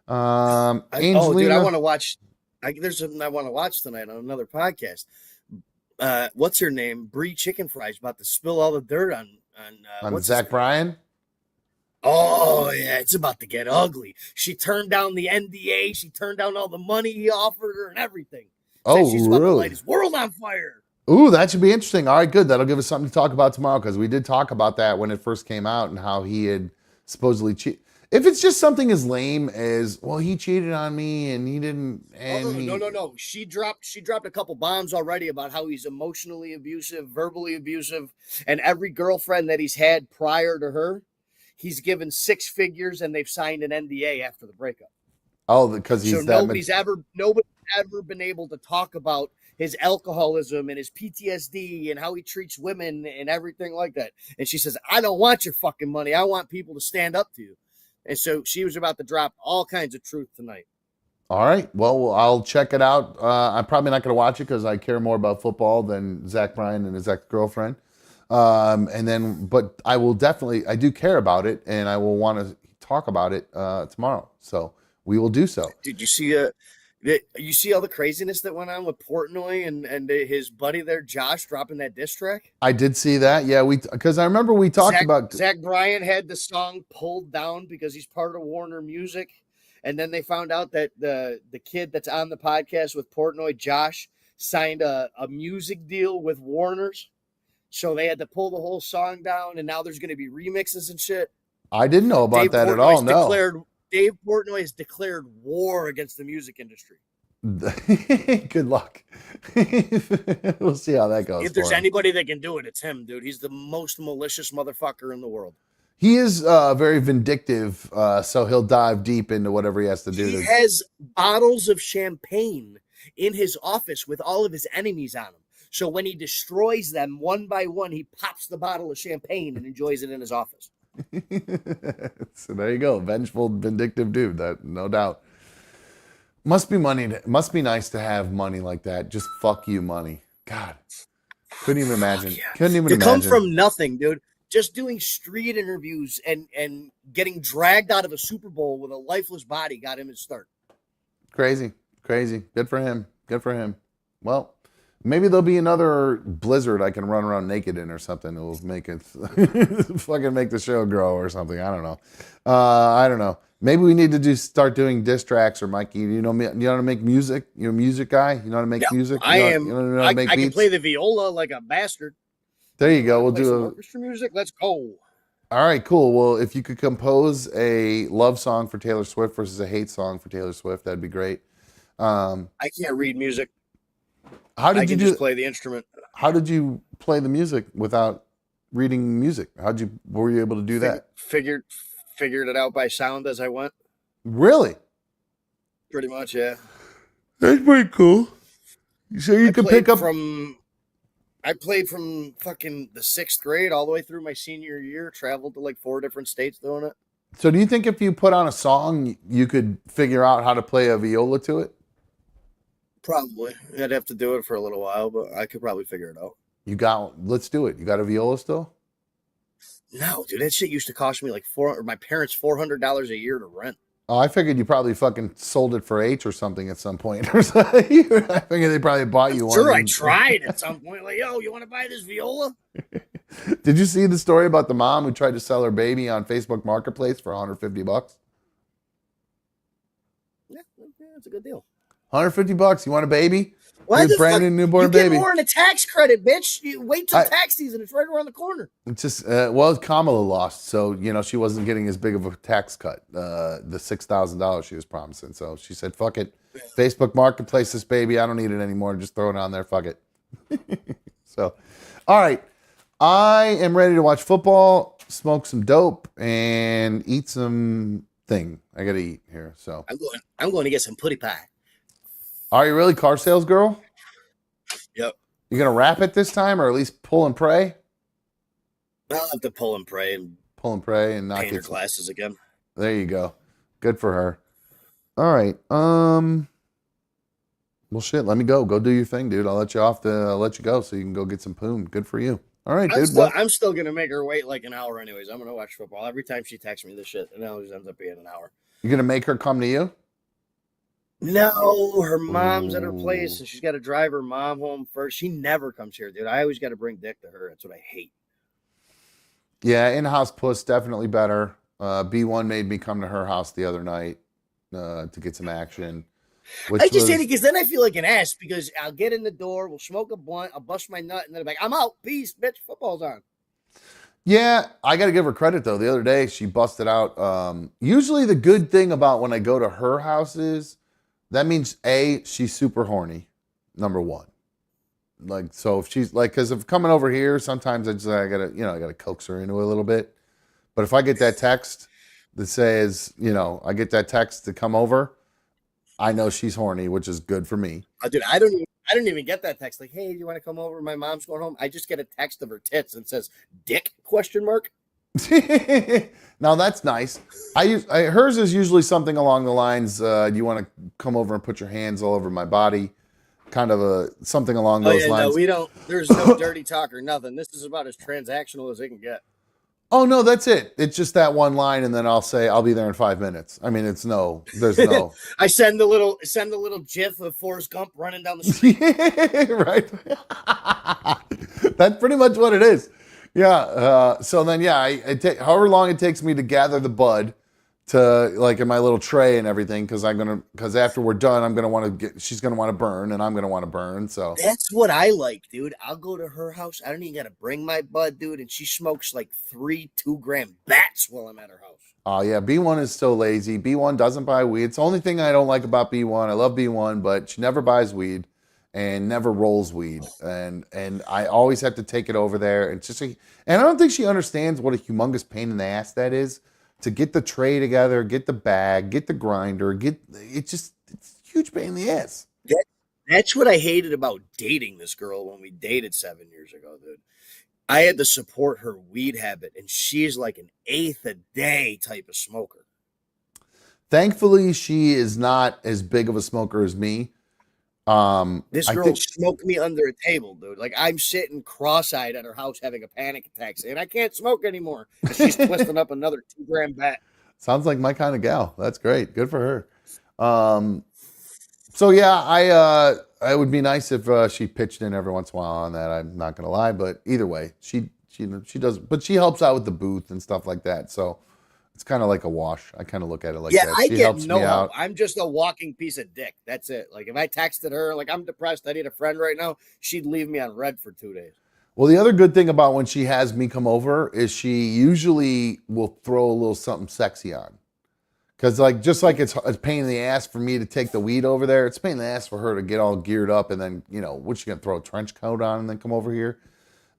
Angelina, I want to watch. There's something I want to watch tonight on another podcast. What's her name? Bree Chicken Fries about to spill all the dirt on Zach Bryan. Oh yeah, it's about to get ugly. She turned down the NDA. She turned down all the money he offered her and everything. Oh, she's about to light his world on fire. Ooh, that should be interesting. All right, good. That'll give us something to talk about tomorrow because we did talk about that when it first came out and how he had supposedly cheated. If it's just something as lame as, well, he cheated on me and he didn't. And no. She dropped a couple bombs already about how he's emotionally abusive, verbally abusive, and every girlfriend that he's had prior to her, he's given 6 figures and they've signed an NDA after the breakup. Oh, because So he's that. nobody's ever been able to talk about his alcoholism and his PTSD and how he treats women and everything like that. And she says, I don't want your fucking money. I want people to stand up to you. And so she was about to drop all kinds of truth tonight. All right. Well, I'll check it out. I'm probably not going to watch it because I care more about football than Zach Bryan and his ex-girlfriend. But I will definitely, I do care about it, and I will want to talk about it tomorrow. So we will do so. Did you see you see all the craziness that went on with Portnoy and his buddy there, Josh, dropping that diss track? I did see that. Yeah, because I remember we talked about Zach Bryan had the song pulled down because he's part of Warner Music. And then they found out that the kid that's on the podcast with Portnoy, Josh, signed a music deal with Warner's. So they had to pull the whole song down, and now there's going to be remixes and shit. I didn't know about that at all. No. Dave Portnoy has declared war against the music industry. Good luck. We'll see how that goes. If there's anybody that can do it, it's him, dude. He's the most malicious motherfucker in the world. He is very vindictive, so he'll dive deep into whatever he has to do. He has bottles of champagne in his office with all of his enemies on him. So when he destroys them one by one, he pops the bottle of champagne and enjoys it in his office. So there you go, vengeful, vindictive dude. That no doubt. Must be nice to have money like that. Just fuck you, money. God, couldn't even imagine. Yeah. Couldn't even to imagine. come from nothing, dude. Just doing street interviews and getting dragged out of a Super Bowl with a lifeless body got him his start. Crazy. Good for him. Well, maybe there'll be another blizzard I can run around naked in or something. It'll make it fucking make the show grow or something. I don't know. Maybe we need to start doing diss tracks, or Mikey. You know how to make music. You're a music guy. You know how to make music. I am. You know how to make I beats? can play the viola like a bastard. There you go. We'll Play do some orchestra music. Let's go. All right, cool. Well, if you could compose a love song for Taylor Swift versus a hate song for Taylor Swift, that'd be great. I can't read music. How did you just play the instrument? How did you play the music without reading music? Were you able to do that? Figured it out by sound as I went. Really? Pretty much, yeah. That's pretty cool. So you could pick up I played from fucking the 6th grade all the way through my senior year, traveled to like 4 different states doing it. So do you think if you put on a song, you could figure out how to play a viola to it? Probably. I'd have to do it for a little while, but I could probably figure it out. Let's do it. You got a viola still? No, dude, that shit used to cost me like my parents $400 a year to rent. Oh, I figured you probably fucking sold it for H or something at some point. Or something. I figured they probably bought you one. Sure, I tried at some point. Like, yo, you want to buy this viola? Did you see the story about the mom who tried to sell her baby on Facebook Marketplace for $150? Yeah, that's a good deal. $150. You want a baby? Why the brand new newborn baby. You get more in a tax credit, bitch. You wait till tax season. It's right around the corner. It's just, Kamala lost, so, she wasn't getting as big of a tax cut, the $6,000 she was promising. So she said, fuck it. Facebook Marketplace this baby. I don't need it anymore. Just throw it on there. Fuck it. So, all right. I am ready to watch football, smoke some dope, and eat some thing. I got to eat here. So I'm going to get some putty pie. Are you really car sales girl? Yep. You gonna rap it this time, or at least pull and pray? I'll have to pull and pray and not paint her glasses again. There you go. Good for her. All right. Well, shit. Let me go. Go do your thing, dude. I'll let you go so you can go get some poon. Good for you. All right, dude. I'm still gonna make her wait like an hour, anyways. I'm gonna watch football every time she texts me this shit, and it always ends up being an hour. You're gonna make her come to you? No, her mom's at her place, and she's got to drive her mom home first. She never comes here, dude. I always got to bring Dick to her. That's what I hate. Yeah, in-house puss, definitely better. B1 made me come to her house the other night to get some action. I just hate it because then I feel like an ass because I'll get in the door, we'll smoke a blunt, I'll bust my nut, and then I'm like, I'm out. Peace, bitch. Football's on. Yeah, I got to give her credit, though. The other day, she busted out. Usually the good thing about when I go to her house is that means, A, she's super horny, number one. Like, so if she's like, because if coming over here, sometimes I gotta coax her into it a little bit. But if I get that text that says, I get that text to come over, I know she's horny, which is good for me. Dude, I don't even get that text. Like, hey, do you want to come over? My mom's going home. I just get a text of her tits and says, "Dick?" ? Now that's nice. Hers is usually something along the lines, do you want to come over and put your hands all over my body? Kind of something along those lines. No, we don't. There's no dirty talk or nothing. This is about as transactional as it can get. Oh no, that's it. It's just that one line, and then I'll say I'll be there in 5 minutes. I mean, there's no. I send a little GIF of Forrest Gump running down the street. Right. That's pretty much what it is. Yeah. So then, I take however long it takes me to gather the bud to like in my little tray and everything, because after we're done, she's gonna want to burn, and I'm gonna want to burn. So that's what I like, dude. I'll go to her house. I don't even gotta bring my bud, dude, and she smokes like 3 2-gram bats while I'm at her house. Oh yeah, B1 is so lazy. B1 doesn't buy weed. It's the only thing I don't like about B1. I love B1, but she never buys weed and never rolls weed, and I always have to take it over there. And I don't think she understands what a humongous pain in the ass that is. To get the tray together, get the bag, get the grinder, it's a huge pain in the ass. That's what I hated about dating this girl when we dated 7 years ago, dude. I had to support her weed habit, and she's like an 1/8 a day type of smoker. Thankfully, she is not as big of a smoker as me. This girl smoked me under a table, dude. Like, I'm sitting cross-eyed at her house having a panic attack, saying I can't smoke anymore. And she's twisting up another 2-gram bat. Sounds like my kind of gal. That's great. Good for her. So yeah, it would be nice if she pitched in every once in a while on that. I'm not gonna lie, but either way, she does. But she helps out with the booth and stuff like that. So it's kind of like a wash. I kind of look at it like that. I She get helps no me out. help. I'm just a walking piece of dick. That's it. Like, if I texted her, like, I'm depressed, I need a friend right now, she'd leave me on red for 2 days. Well, the other good thing about when she has me come over is she usually will throw a little something sexy on. Because just like it's a pain in the ass for me to take the weed over there, it's a pain in the ass for her to get all geared up and then, what's she going to throw a trench coat on and then come over here?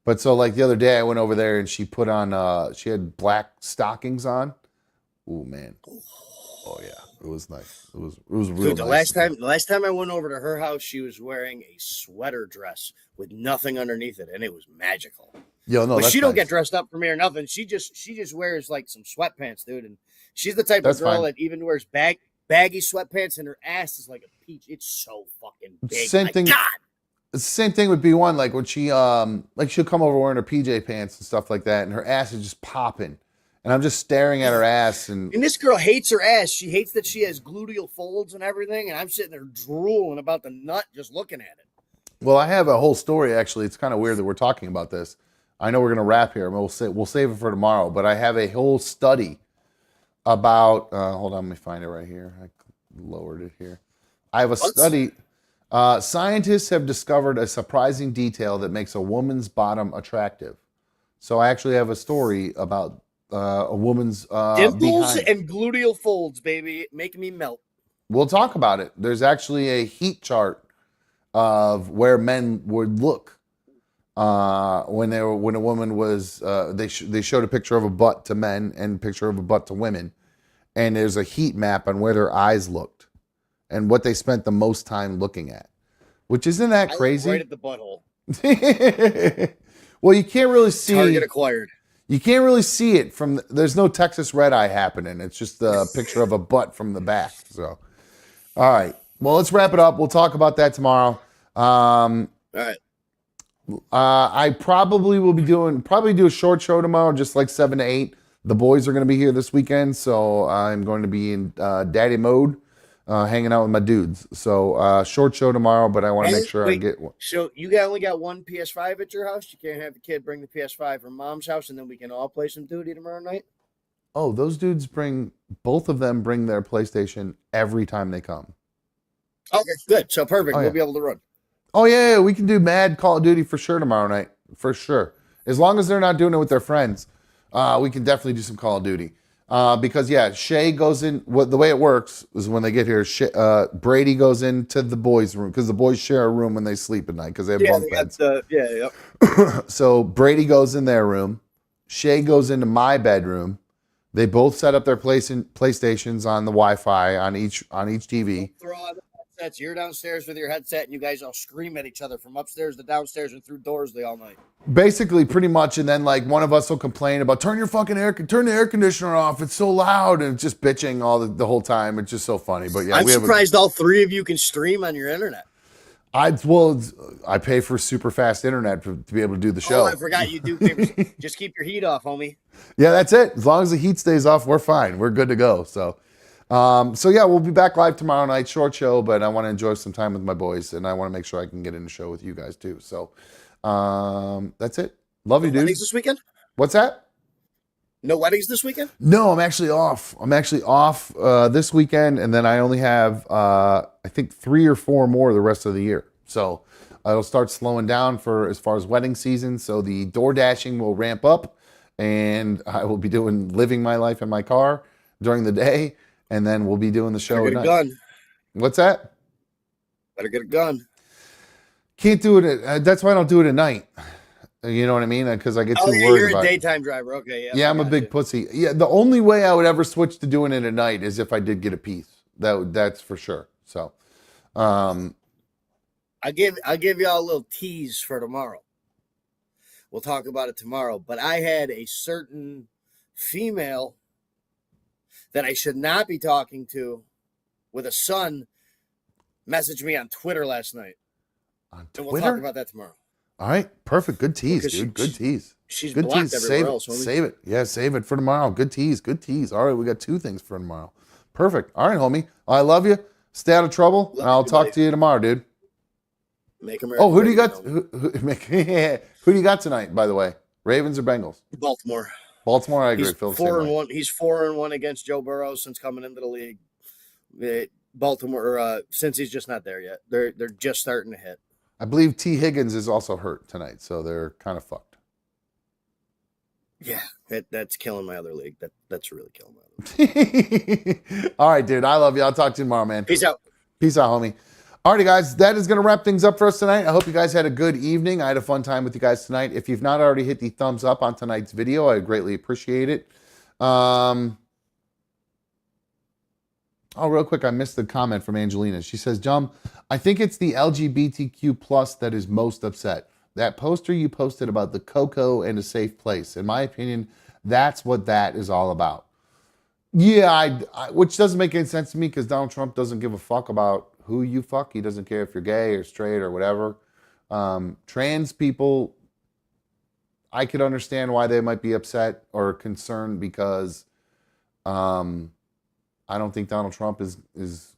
But so like the other day I went over there and she put on, she had black stockings on. Oh man. Oh yeah. It was nice. It was real Dude, nice. the last time I went over to her house, she was wearing a sweater dress with nothing underneath it, and it was magical. Yo, no, but that's she don't nice. get dressed up for me or nothing. She just wears like some sweatpants, dude. And she's the type of girl that even wears baggy sweatpants, and her ass is like a peach. It's so fucking big. Same thing. God. It's the same thing with B1. Like when she'll come over wearing her PJ pants and stuff like that, and her ass is just popping. And I'm just staring at her ass. And this girl hates her ass. She hates that she has gluteal folds and everything. And I'm sitting there drooling about the nut just looking at it. Well, I have a whole story, actually. It's kind of weird that we're talking about this. I know we're going to wrap here. We'll save it for tomorrow. But I have a whole study about... hold on, let me find it right here. I lowered it here. I have a study... scientists have discovered a surprising detail that makes a woman's bottom attractive. So I actually have a story about a woman's dimples behind. And gluteal folds, baby, make me melt. We'll talk about it. There's actually a heat chart of where men would look when a woman was. They showed a picture of a butt to men and a picture of a butt to women, and there's a heat map on where their eyes looked and what they spent the most time looking at. Which isn't that crazy? Right at the butthole. Well, you can't really see. Target acquired. You can't really see it from. There's no Texas red eye happening. It's just a picture of a butt from the back. So, all right. Well, let's wrap it up. We'll talk about that tomorrow. All right. I probably will be do a short show tomorrow, just like 7 to 8. The boys are going to be here this weekend, so I'm going to be in daddy mode, hanging out with my dudes. So short show tomorrow, but I want to make sure I get one. So you only got one PS5 at your house? You can't have the kid bring the PS5 from mom's house, and then we can all play some duty tomorrow night? Oh, those dudes both of them bring their PlayStation every time they come. Okay, good. So perfect. Oh, We'll yeah. be able to run. Oh, yeah, we can do mad Call of Duty for sure tomorrow night. For sure. As long as they're not doing it with their friends, we can definitely do some Call of Duty. Because, yeah, Shay goes in. The way it works is when they get here, Brady goes into the boys' room because the boys share a room when they sleep at night because they have bunk beds. So Brady goes in their room. Shay goes into my bedroom. They both set up their PlayStations on the Wi-Fi on each TV. Throw on the headsets. You're downstairs with your headset, and you guys all scream at each other from upstairs to downstairs and through doors all night. Basically, pretty much, and then like one of us will complain about turn the air conditioner off. It's so loud, and just bitching all the whole time. It's just so funny. But yeah, I'm surprised all three of you can stream on your internet. I pay for super fast internet to be able to do the show. Oh, I forgot you do. Just keep your heat off, homie. Yeah, that's it. As long as the heat stays off, we're fine. We're good to go. So yeah, we'll be back live tomorrow night. Short show, but I want to enjoy some time with my boys, and I want to make sure I can get in the show with you guys too. So that's it. Love you, dude. Weddings this weekend? What's that? No weddings this weekend? No, I'm actually off. This weekend, and then I only have I think 3 or 4 more the rest of the year. So it'll start slowing down for as far as wedding season. So the door dashing will ramp up, and I will be living my life in my car during the day, and then we'll be doing the show at night. Better get a gun. What's that? Better get a gun. Can't do it. That's why I don't do it at night. You know what I mean? Because I get too worried you're about a daytime driver. Okay, yeah, I'm a big pussy. Yeah, the only way I would ever switch to doing it at night is if I did get a piece. That's for sure. So, I'll give y'all a little tease for tomorrow. We'll talk about it tomorrow. But I had a certain female that I should not be talking to with a son message me on Twitter last night. On And Twitter? we'll talk about that tomorrow. All right, perfect. Good tease, dude. Good tease. She's good blocked tease. everywhere else. Homie. Save it. Yeah, save it for tomorrow. Good tease. Good tease. All right, we got 2 things for tomorrow. Perfect. All right, homie. I love you. Stay out of trouble, and I'll talk to you tomorrow, dude. Make America. Oh, who do you got? Who do you got tonight? By the way, Ravens or Bengals? Baltimore. Baltimore. I agree. He's 4-1. He's 4-1 against Joe Burrow since coming into the league. Baltimore, since he's just not there yet. They're just starting to hit. I believe T. Higgins is also hurt tonight, so they're kind of fucked. Yeah, that's killing my other league. That's really killing my other league. All right, dude. I love you. I'll talk to you tomorrow, man. Peace out. Peace out, homie. Alrighty, guys. That is going to wrap things up for us tonight. I hope you guys had a good evening. I had a fun time with you guys tonight. If you've not already hit the thumbs up on tonight's video, I greatly appreciate it. Oh, real quick, I missed the comment from Angelina. She says, Jum, I think it's the LGBTQ plus that is most upset. That poster you posted about the Coco and a safe place. In my opinion, that's what that is all about. Yeah, which doesn't make any sense to me because Donald Trump doesn't give a fuck about who you fuck. He doesn't care if you're gay or straight or whatever. Trans people, I could understand why they might be upset or concerned because I don't think Donald Trump is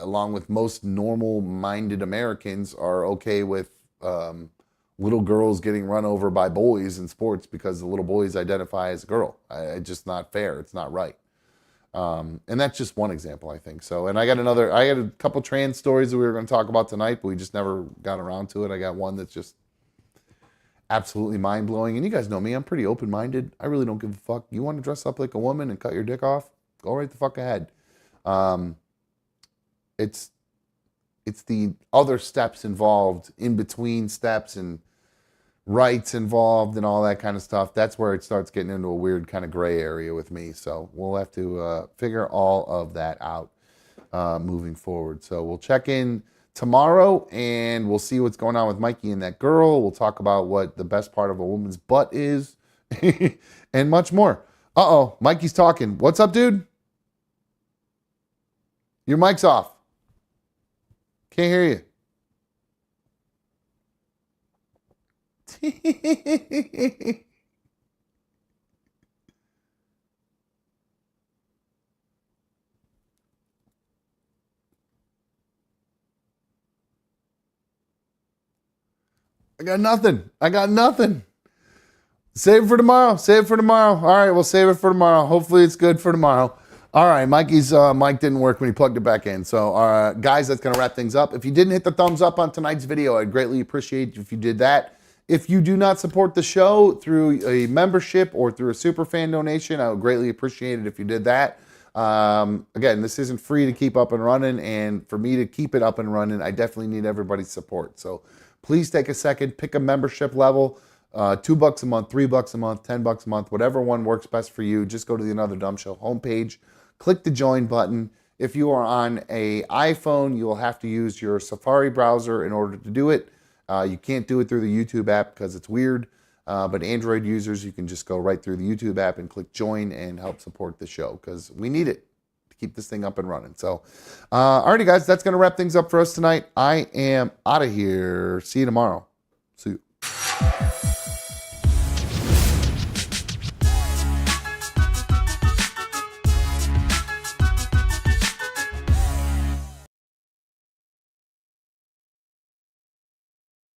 along with most normal-minded Americans, are okay with little girls getting run over by boys in sports because the little boys identify as a girl. It's just not fair. It's not right. And that's just one example, I think. So, and I got a couple trans stories that we were going to talk about tonight, but we just never got around to it. I got one that's just absolutely mind-blowing. And you guys know me. I'm pretty open-minded. I really don't give a fuck. You want to dress up like a woman and cut your dick off? Go right the fuck ahead. It's the other steps involved, in between steps and rights involved and all that kind of stuff. That's where it starts getting into a weird kind of gray area with me. So we'll have to figure all of that out moving forward. So we'll check in tomorrow and we'll see what's going on with Mikey and that girl. We'll talk about what the best part of a woman's butt is and much more. Uh-oh, Mikey's talking. What's up, dude? Your mic's off. Can't hear you. I got nothing. Save it for tomorrow. All right, we'll save it for tomorrow. Hopefully it's good for tomorrow. All right, Mikey's mic didn't work when he plugged it back in. So, guys, that's going to wrap things up. If you didn't hit the thumbs up on tonight's video, I'd greatly appreciate if you did that. If you do not support the show through a membership or through a super fan donation, I would greatly appreciate it if you did that. Again, this isn't free to keep up and running, and for me to keep it up and running, I definitely need everybody's support. So please take a second, pick a membership level. $2 a month, $3 a month, $10 a month, whatever one works best for you. Just go to the Another Dumb Show homepage, click the join button. If you are on a iPhone, you will have to use your Safari browser in order to do it. You can't do it through the YouTube app because it's weird. But Android users, you can just go right through the YouTube app and click join and help support the show because we need it to keep this thing up and running. So, alrighty, guys, that's going to wrap things up for us tonight. I am out of here. See you tomorrow. See you.